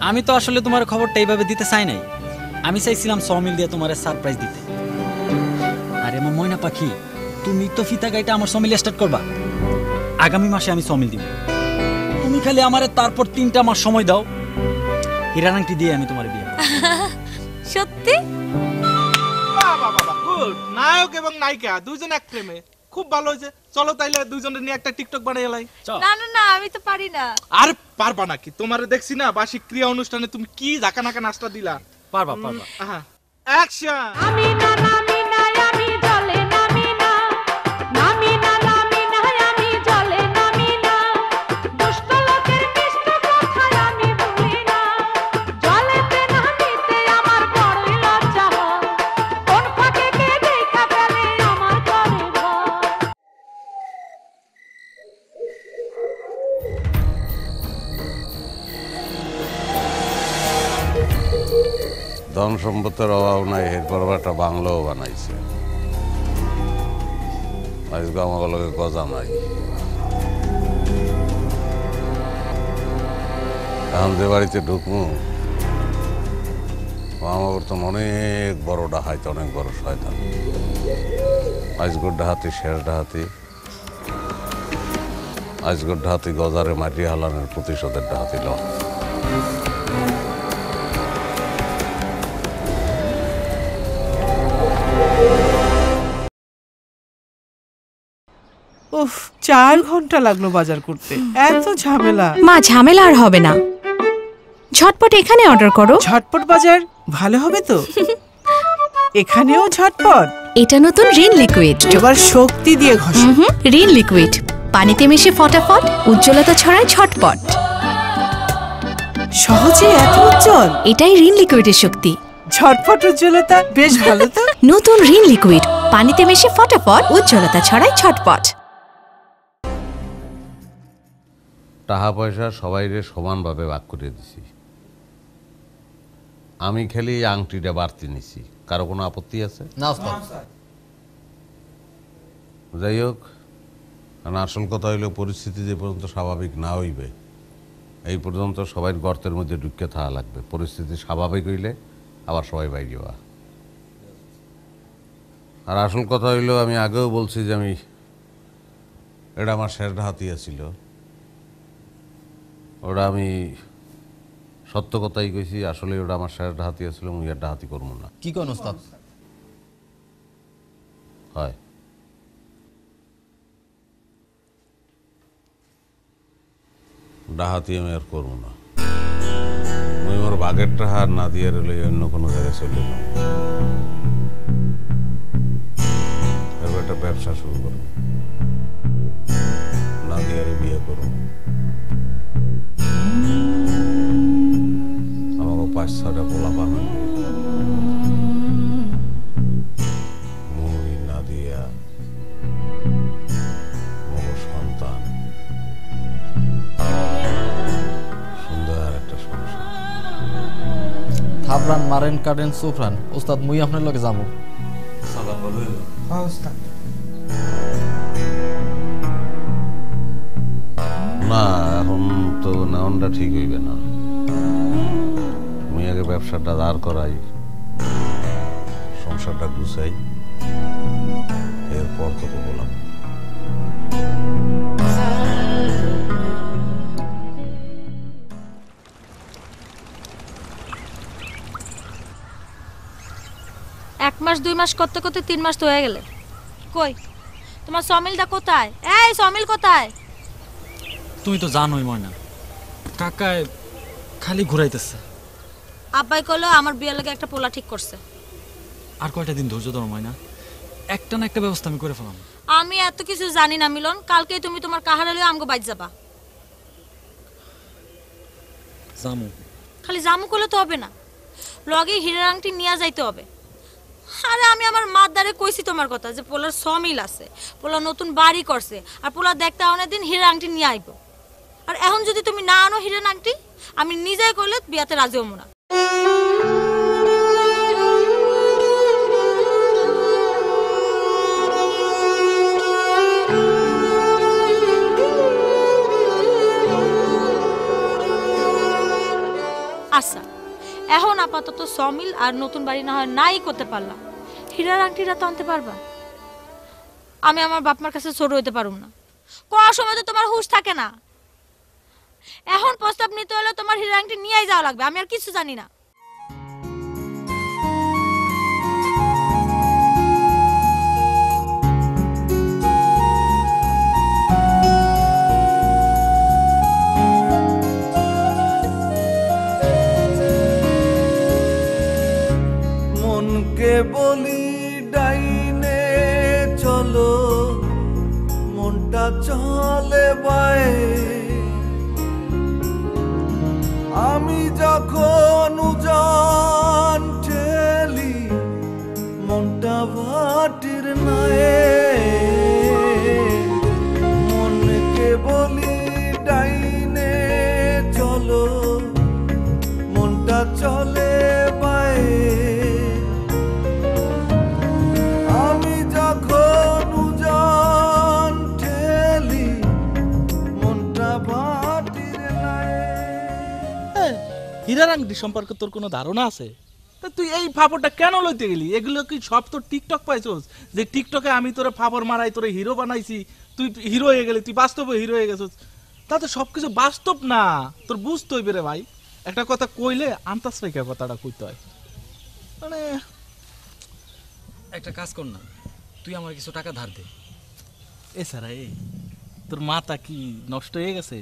আমি তো আসলে তোমার খবরটা এইভাবে দিতে চাই নাই। আমি চাইছিলাম সমিল দিয়ে তোমার সারপ্রাইজ দিতে। আরে আমার ময়না পাখি, তুমি তো ফিতা গাইটা আমার সমিল স্টার্ট করবা। আগামী মাসে আমি সমিল দিব। তুমি খালি আমারে তারপর 3টা মাস সময় দাও, হীরা আংটি দিয়ে আমি তোমার বিয়ে। সত্যি? বাবা বাবা, গুড। নায়ক এবং নায়িকা দুইজন এক ফ্রেমে, খুব ভালো হয়েছে। চলো তাইলে দুইজনের নিয়ে একটা টিকটক বানাই লাই। না না না, আমি তো পারি না। আর পারবা নাকি? তোমারে দেখছি না বার্ষিক ক্রিয়া অনুষ্ঠানে তুমি কি ঝাঁকা নাকা নাচটা দিলা। পারবা পারবা। হ্যাঁ, অ্যাকশন। আমি না নামি না, আমি জলে নামি না, নামি না নামি না, আমি জলে নামি না, দুষ্ট লোকের মিষ্ট কথা আমি ভুলি না, জলেতে নামিতে আমার বড়ই লজ্জা হয়, কোন ফাঁকে কে দেখা ফেলে আমার করে ভয়। ধন সম্পদের অভাব নাই, এরপর একটা বাংলাও বানাইছে। আজকে আমার লগে গজা নাই। এখন যে বাড়িতে ঢুকবো আমার তো অনেক বড় ডাহাইতে, অনেক বড় শয়তান। আজগর ডাহাতি, শেষ ডাহাতি, আজগর ডাহাতি গজারে মাটি হালানের প্রতিশোধের ডাহাতি ল। উফ, 4 ঘন্টা লাগলো বাজার করতে, এত ঝামেলা। মা, ঝামেলা আর হবে না, ঝটপট এখানে অর্ডার করো। ঝটপট বাজার ভালো হবে তো? এখানেও ঝটপট। এটা নতুন রিন লিকুইড, এবার শক্তি দিয়ে ঘষো। রিন লিকুইড পানিতে মিশে ফটাফট উজ্জ্বলতা ছড়ায় ঝটপট। সহজে এত উজ্জ্বল? এটাই রিন লিকুইডের শক্তি। ঝটপট উজ্জ্বলতা, বেশ ভালো তো। নতুন রিন লিকুইড পানিতে মিশে ফটাফট উজ্জ্বলতা ছড়ায় ঝটপট। টাকা পয়সা সবাইরে সমানভাবে ভাগ করে দিছি। আমি খালি আংটিটা বাড়তি নিছি। কারো কোনো আপত্তি আছে? না। যাই হোক, কারণ আসল কথা হইল পরিস্থিতি যে পর্যন্ত স্বাভাবিক না হইবে এই পর্যন্ত সবাই গর্তের মধ্যে ঢুকে থাকা লাগবে। পরিস্থিতি স্বাভাবিক হইলে আবার সবাই বাইরে যাওয়া। আর আসল কথা হইল, আমি আগেও বলছি যে আমি এটা আমার শেষ হাতিয়া ছিল। ওটা আমি সত্য কথাই কইছি, আসলে ওটা আমার শেষ হাতিয়া ছিল। মুই আর ডাহাতি করবো না। কি কোন ওস্তাদ? হয় ডাহাতি আমি আর করবো না। আমি আমার বাঘের টাহার না দিয়ে রইলে অন্য কোনো জায়গায় চলে গেলাম। এবার একটা ব্যবসা শুরু করবো, না দিয়ে বিয়ে করবো। আমাকে 5-6টা পোলা পাবে, মুই না দিয়া মগ সন্তান, সুন্দর একটা সংসার। থাপরান মারেন কাটেন সুফরান ওস্তাদ, মুই আপনার লগে যাবো। না, এখন তো নাওনটা ঠিক হইবে না। মুই আগে ব্যবসাটা দাঁড় করাই, সংসারটা গুছাই, এরপর তোকে বললাম। এক মাস 2 মাস করতে করতে 3 মাস তো হয়ে গেলে। কই তোমার সমিলটা কোথায়? এই সমিল কোথায়? তুমি তো জানোই ময়না, কাকায় খালি ঘুরাইতেছে। আব্বাই কইলো আমার বিয়ের লাগে একটা পোলা ঠিক করছে। আর কয়টা দিন ধৈর্য ধরো ময়না, একটা না একটা ব্যবস্থা আমি করে ফেলাম। আমি এত কিছু জানি না মিলন, কালকেই তুমি তোমার কাহারে লইয়া আমগো বাইর যাবা। জামু? খালি জামু করলে তো হবে না, লগে হীরার আংটি নিয়ে যাইতে হবে। আরে আমি আমার মার দ্বারে কইছি তোমার কথা যে পোলার সমিল আছে, পোলা নতুন বাড়ি করছে, আর পোলা দেখতে অনেক দিন হীরা আংটি নিয়ে আইব। আর এখন যদি তুমি না আনো হীরা আংটি, আমি নিজেই কইলে বিয়াতে রাজি হবো না। আপাতত সমিল আর নতুন বাড়ি না হয় নাই করতে পারলাম, হীরার আংটিটা তো আনতে পারবা? আমি আমার বাপমার কাছে ছোট হইতে পারুম না। কোন সময় তো তোমার হুঁশ থাকে না। এখন প্রস্তাব নিতে হলে তোমার হীরার আংটি নিয়েই যাওয়া লাগবে, আমি আর কিছু জানি না। মনকে বলি ডাইনে চলো, মনটা চলে বায়ে। আমি যখন উজান ঠেলি, মনটা ভাটির নায়ে। মনকে বলি ডাইনে চলো, মনটা চলে বায়ে। আমি যখন উজান ঠেলি, মনটা ভাটির নায়ে। হীরার আংটি সম্পর্কে তোর কোনো ধারণা আছে? তা তুই এই ফাপড়টা কেন লইতে গেলি? এগুলো কি সব তোর টিকটক পাইছস? যে টিকটকে আমি তোরে ফাপড় মারাই, তোরে হিরো বানাইছি, তুই হিরো হয়ে গেলি, তুই বাস্তবে হিরো হয়ে গেছস। তাতে সবকিছু বাস্তব না, তোর বুঝতে হইবে রে ভাই। একটা কথা কইলে আন্তাজ রেখে কথাটা কইতে হয়। মানে একটা কাজ কর না, তুই আমার কিছু টাকা ধার দে। এছাড়া এই তোর মাথা কি নষ্ট হয়ে গেছে?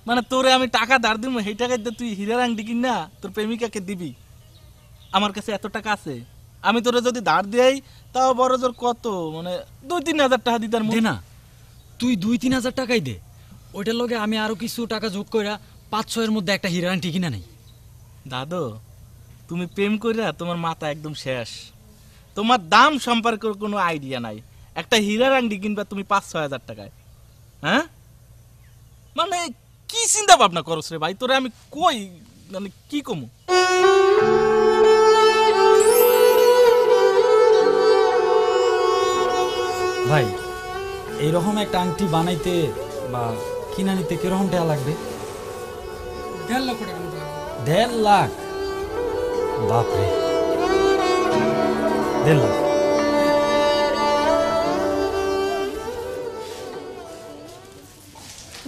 মানে তোরে আমি টাকা ধার দিব, সেই টাকা দিয়ে তুই হীরার আংটি কিনা তোর প্রেমিকাকে দিবি? আমার কাছে এত টাকা আছে, আমি তোরে যদি ধার দেই তাও বড় জোর কত, মানে 2-3 হাজার টাকা দিতার দে না, তুই 2-3 হাজার টাকাই দে। ওইটার লগে আমি আরো কিছু টাকা যোগ কইরা 5-6 এর মধ্যে একটা হীরার আংটি কিনা নাই। দাদু, তুমি প্রেম কইরা তোমার মাথা একদম শেষ। তোমার দাম সম্পর্কে কোনো আইডিয়া নাই। একটা হীরার আংটি কিনবা তুমি 5-6 হাজার টাকায়? হ্যাঁ, মানে কি চিন্তা ভাবনা করছ রে ভাই? তোরে আমি কই, মানে কি কমু? ভাই, এইরকম একটা আংটি বানাইতে বা কিনা নিতে কিরকম টাকা লাগবে? 1.5 লক্ষ টাকা মতো। 1.5 লাখ? বাপরে, 1.5 লাখ!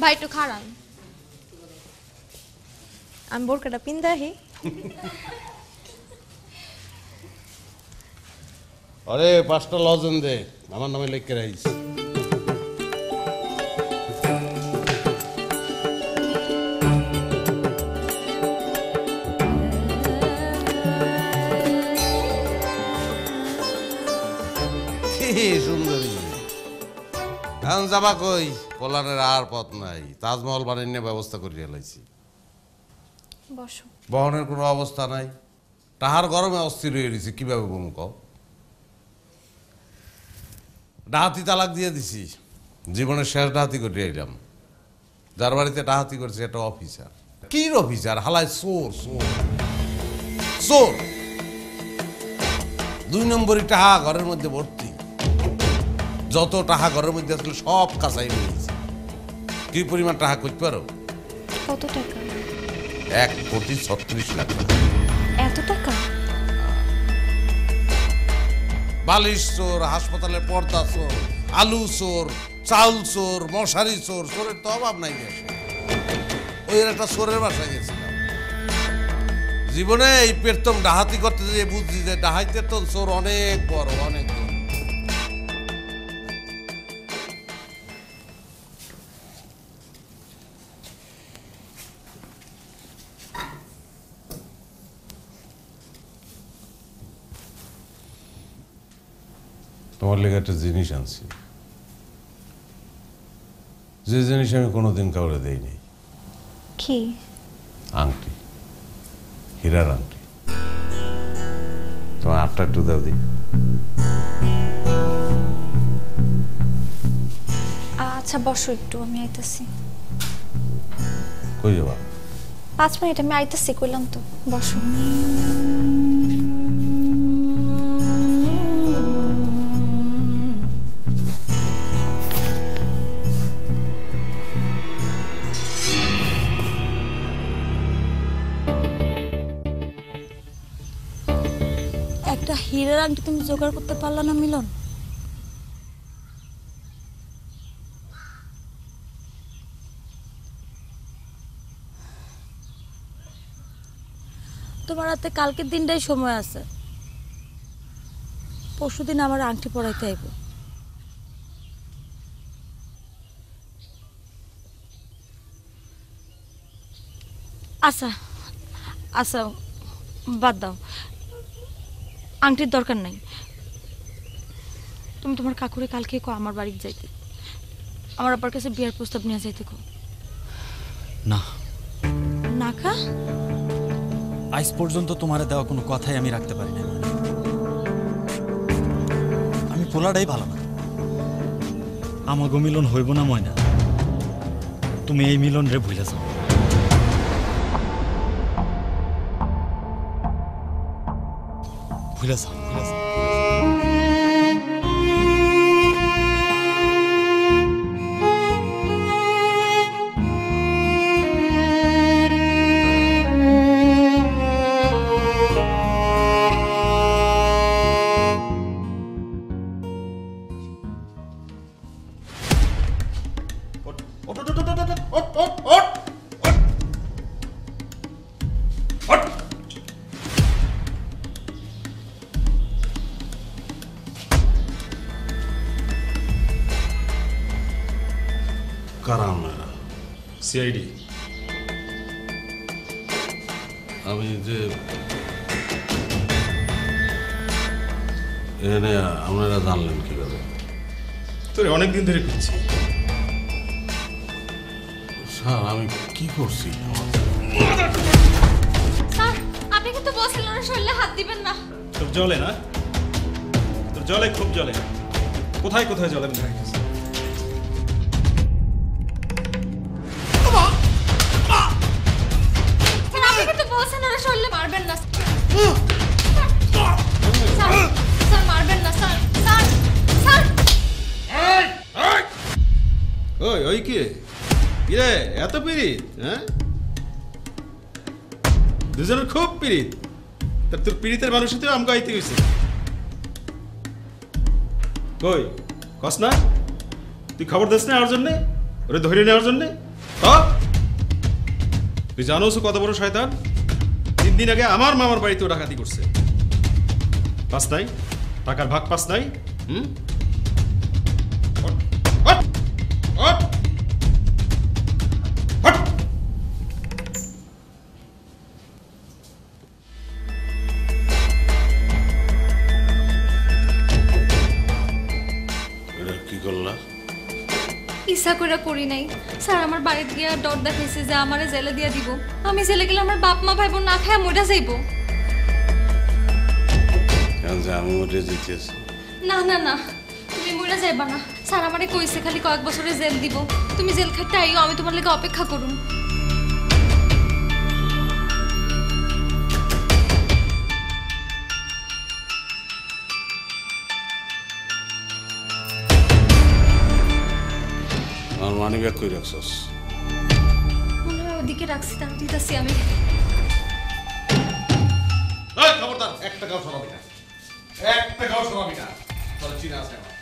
ভাই একটু খারান, আমি বোরকাটা পিন্দাহি। আরে 5টা লজেন দে, আমার নামে লিখে রাখিস। সুন্দরী, এখন যাবা কই? পোলারের আর পথ নাই, তাজমহল বানানোর ব্যবস্থা করিয়া লাইছি। বসো। বহনের কোনো অবস্থা নাই, তাহার গরমে অস্থির হয়ে গেছি। কিভাবে বলুন কও? ডাহাতি তালাক দিয়ে দিছি, জীবনের শেষ ডাহাতি করে এলাম। যার বাড়িতে ডাহাতি করছে একটা অফিসার। কি অফিসার? হালায় চোর, চোর, চোর। 2 নম্বরই টাহা ঘরের মধ্যে ভর্তি। যত টাহা ঘরের মধ্যে আসলে সব কাঁচাই নিয়েছে। কি পরিমাণ টাহা করতে পারো? কত টাকা? 1,36,00,000 টাকা। এত টাকা? বালিশ চোর, হাসপাতালের পর্দা চোর, আলু চোর, চাউল চোর, মশারি চোর। চোরের তো অভাব নাই দেশে। ওই একটা চোরের বাসায় গেছিলাম। জীবনে এই প্রথম ডাহাতি করতে যেয়ে বুঝছি যে ডাহাইতের তো চোর অনেক বড়, অনেক বড়। তোমার লেগে একটা জিনিস আনছি, যে জিনিস আমি কোনোদিন কাউরে দেইনি। কি? আংটি, হীরার আংটি। তোমার হাতটা একটু দাও দি। আচ্ছা বসো একটু, আমি আইতাছি। কই যাবা? 5 মিনিট, আমি আইতাছি কইলাম তো। বসো। আংটি তুমি জোগাড় করতে পারলা না মিলন? তোমার হাতে কালকের দিনটাই সময় আছে, পরশুদিন আমার আংটি পরাইতে আইব। আচ্ছা আচ্ছা বাদ দাও, আংটির দরকার নাই। তুমি তোমার কাকুরে কালকে কো আমার বাড়ি যাইতে, আমার আব্বার কাছে বিয়ার প্রস্তাব নিয়ে যাইতে কো। না না কা? আজ পর্যন্ত তোমারে দেওয়া কোনো কথাই আমি রাখতে পারি না। আমি পোলাটাই ভালো না, আমাগো মিলন হইব না ময়না। তুমি এই মিলন রে ভুলে যাও। ভুলে যাও, ভুলে যাও। সিআইডি। আমি যে এনে আপনারা জানলেন কিভাবে? তোরে অনেকদিন ধরে খুঁজছি স্যার। আমি কি করছি? স্যার আপনি কিন্তু বলছিলেন ওর শরীরে হাত দিবেন না। তোর জলে না, তোর জলে খুব জলে। কোথায় কোথায় জলে আমি দেখাইতেছি। আপনি কিন্তু বলছেন ওর শরীরে মারবেন না। স্যার মারবেন না স্যার। স্যার স্যার ওই ওই কি রে এত পিরিত? হ্যাঁ, দুজনের খুব পিরিত। তোর পিরিতের মানুষই তো আমগো আইতে হয়েছে। কই কস না তুই খবর দিস না ওর জন্যে, ওরে ধরে নেওয়ার জন্যে? তুই জানোস কত বড় শয়তান? 3 দিন আগে আমার মামার বাড়িতেও ডাকাতি করছে। পাস নাই টাকার ভাগ, পাস নাই। কি করলা? ইচ্ছা করে করি নাই স্যার। আমার বাড়িতে গিয়ে ডর দেখাইছে যে আমারে জেলে দিয়ে দিব। আমি জেলে গেলে আমার বাপ মা ভাই বোন না খায় মরে যাইব। আমি মরে যেতেছি। না না না, তুমি মরে যাইবা না। স্যার আমারে কইছে খালি কয়েক বছরে জেল দিব। তুমি জেল খাইতে আইও, আমি তোমার লাগি অপেক্ষা করুম। আমার মানি ব্যাগ কই রাখছস? মনে হয় ওদিকে রাখছি, তার দিতাছি আমি। এই খবরদার, 1 টাকাও সরাবি না, 1 টাকাও সরাবি না। তোর চিনা আছে আমার।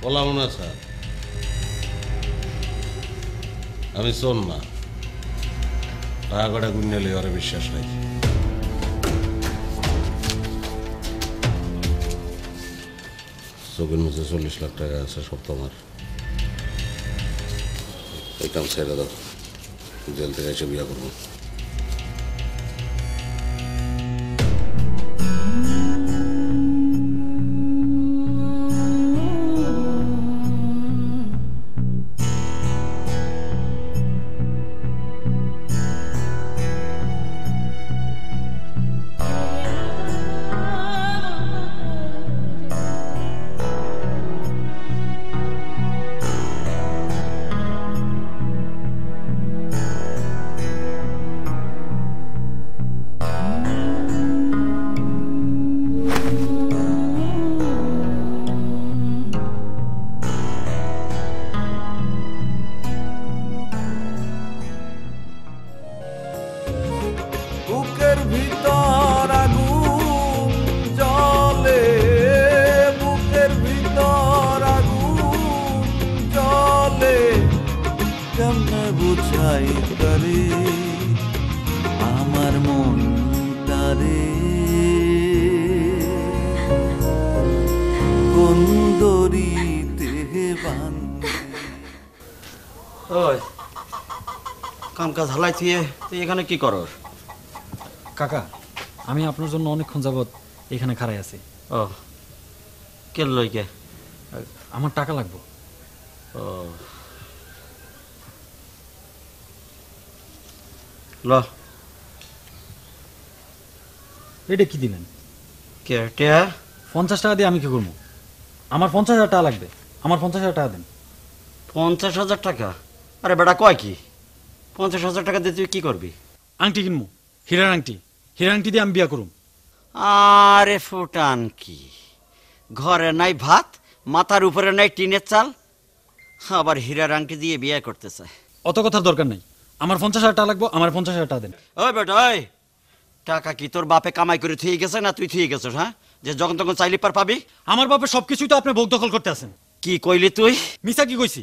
বললাম না স্যার, আমি শোন না। টাকা কটা গুণলে ওরে বিশ্বাস নাই। চোখের মধ্যে 40 লাখ টাকা আছে, সব তোমার। এই কাম ছেড়ে দাও, জেল থেকে এসে বিয়া করবো। দড়িতে বান্ধে। ওই কাম কাজ হালাই তুই এখানে কি করস? কাকা আমি আপনার জন্য অনেকক্ষণ যাবত এখানে খাড়াই আছি। ও কে লইকে? আমার টাকা লাগবে। ও ল এটা কি দিলেন? কে টিয়া? 50 টাকা দিয়ে আমি কি করবো? আমার 50,000 টাকা লাগবে। আমার 50,000 টাকা দেন। 50,000 টাকা? আরে বেটা কয় কি? 50,000 টাকা দিয়ে তুই কি করবি? আংটি কিনবো, হীরার আংটি। হীরার আংটি দিয়ে আমি বিয়া করুম। আরে ফুটান কি, ঘরে নাই ভাত, মাথার উপরে নাই টিনের চাল, আবার হীরার আংটি দিয়ে বিয়ে করতে চায়। অত কথার দরকার নাই। আমার 50,000 টাকা লাগবে। আমার 50,000 টাকা দেন। ওই বেটা ওই, টাকা কি তোর বাপে কামাই করে থুয়ে গেছে না তুই থুয়ে গেছিস? হ্যাঁ, যে যখন তখন চাইলে পার পাবি? আমার বাপের সবকিছুই তো আপনি ভোগ দখল করতে আছেন। কি কইলি তুই? মিছা কি কইছি?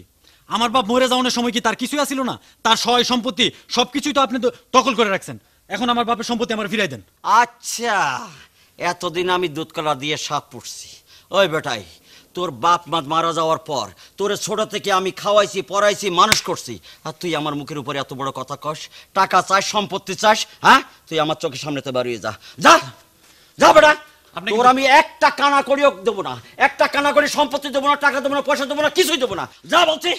আমার বাপ মরে যাওয়ার সময় কি তার কিছুই আসিল না? তার সয় সম্পত্তি সবকিছুই তো আপনি দখল করে রাখছেন। এখন আমার বাপের সম্পত্তি আমার ফিরাই দেন। আচ্ছা, এতদিন আমি দুধকলা দিয়ে সাপ পুষছি। ওই বেটাই, তোর বাপ মা মারা যাওয়ার পর তোরে ছোট থেকে আমি খাওয়াইছি, পড়াইছি, মানুষ করছি, আর তুই আমার মুখের উপরে এত বড় কথা কস? টাকা চাস, সম্পত্তি চাস? হ্যাঁ, তুই আমার চোখের সামনেতে বাড়িয়ে যা, যা যা বেটা। তোর আমি একটা কানা করিও দেবো না, একটা কানা করি সম্পত্তি দেবো না, টাকা দেবো না, পয়সা দেবো না, কিছুই দেবো না। যা বলছি।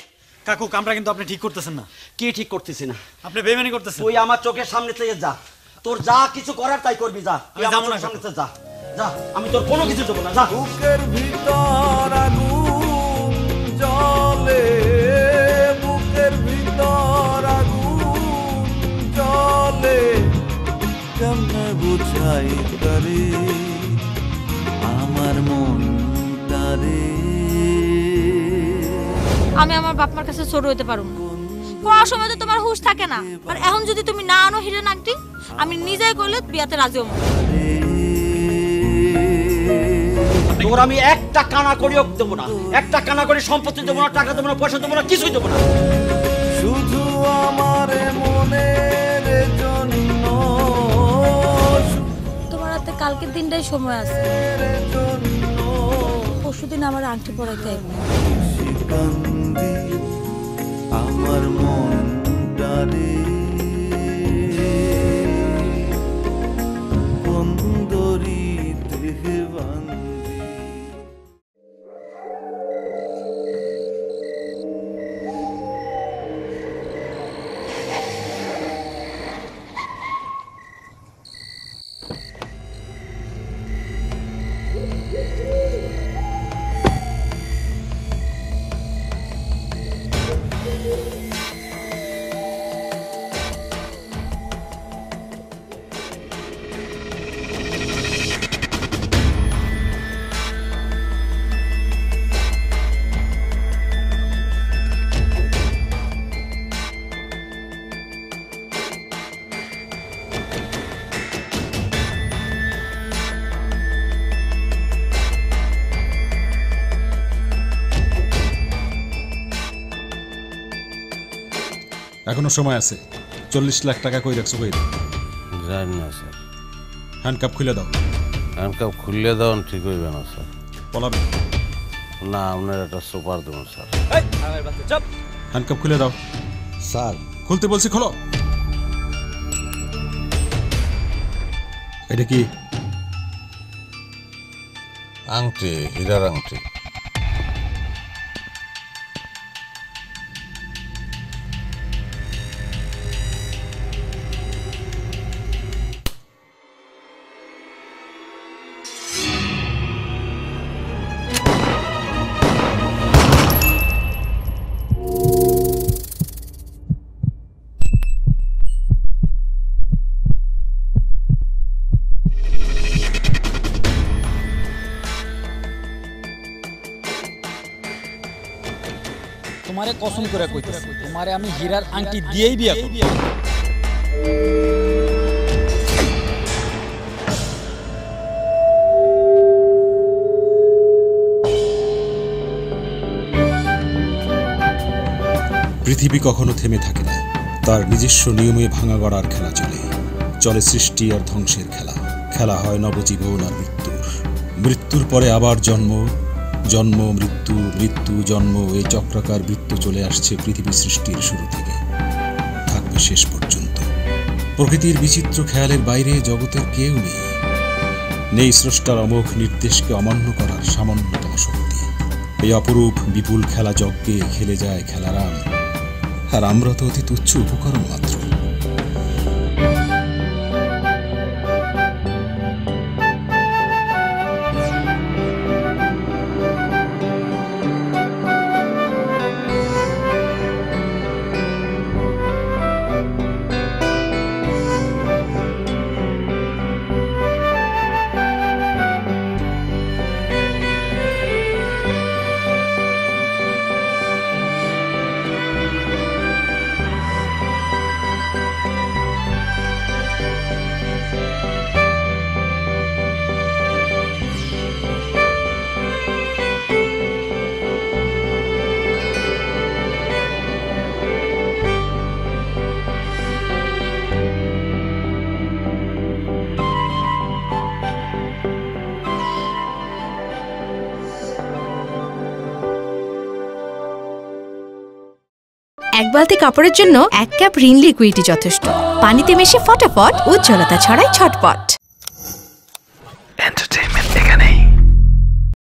কাকু কামরা কিন্তু আপনি ঠিক করতেছেন না। কি ঠিক করতেছি না? আপনি বেইমানি করতেছেন। তুই আমার চোখের সামনে থেকে যা, তোর যা কিছু করার তাই করবি। যা, তুই আমার চোখের সামনে থেকে যা, যা, আমি তোর কোনো কিছু দেবো না। যা। বুকের ভিতর আগুন জ্বলে, বুকের ভিতর আগুন জ্বলে, কেমনে বুঝাই তারে আমার মনটারে। আমি আমার বাপ মার কাছে ছোট হইতে পারুম না। কোন সময় তো তোমার হুঁশ থাকে না। আর এখন যদি তুমি না আনো হীরের আংটি, আমি নিজেই কইলে বিয়াতে রাজি হব। তোর আমি একটা কানা করিও দেবো না, একটা কানা করে সম্পত্তি দেবো না, টাকা দেবো না, পয়সা দেবো না, কিছুই দেবো না। শুধু আমার মনের জন্য। তোমার হাতে কালকের দিনটাই সময় আছে। পরশুদিন আমার আংটি পরাইতে কান্দি আমার মনটারে বন্দরিতে বান্ধি। এখনো সময় আছে। 40 লাখ টাকা কই রাখছো? কই জানি না স্যার। হ্যান্ডকাপ খুলে দাও। হ্যান্ডকাপ খুললে দাও ঠিক হইবে না স্যার। পলাবে না, আপনার একটা সুপার দেবো স্যার। হ্যান্ডকাপ খুলে দাও। স্যার খুলতে বলছি, খোলো। এটা কি? আংটি, হীরার আংটি। তোমারে কসম করে কইতেছি, তোমারে আমি হীরার আংটি দিয়েই বিয়া করব। পৃথিবী কখনো থেমে থাকে না। তার নিজস্ব নিয়মে ভাঙা গড়ার খেলা চলে। চলে সৃষ্টি আর ধ্বংসের খেলা। খেলা হয় নবজীবন আর মৃত্যুর। মৃত্যুর পরে আবার জন্ম, জন্ম মৃত্যু, মৃত্যু জন্ম, এই চক্রাকার বৃত্ত চলে আসছে পৃথিবী সৃষ্টির শুরু থেকে, থাকবে শেষ পর্যন্ত। প্রকৃতির বিচিত্র খেয়ালের বাইরে জগতের কেউ নেই, নেই স্রষ্টার অমোঘ নির্দেশকে অমান্য করার সামান্যতম শক্তি। এই অপরূপ বিপুল খেলা যজ্ঞে খেলে যায় খেলারাম, আর আমরা তো অতি তুচ্ছ উপকরণ মাত্র। এক বালতি কাপড়ের জন্য 1 কাপ রিন লিকুইডই যথেষ্ট। পানিতে মিশে ফটাফট উজ্জ্বলতা ছড়ায় ছটপট।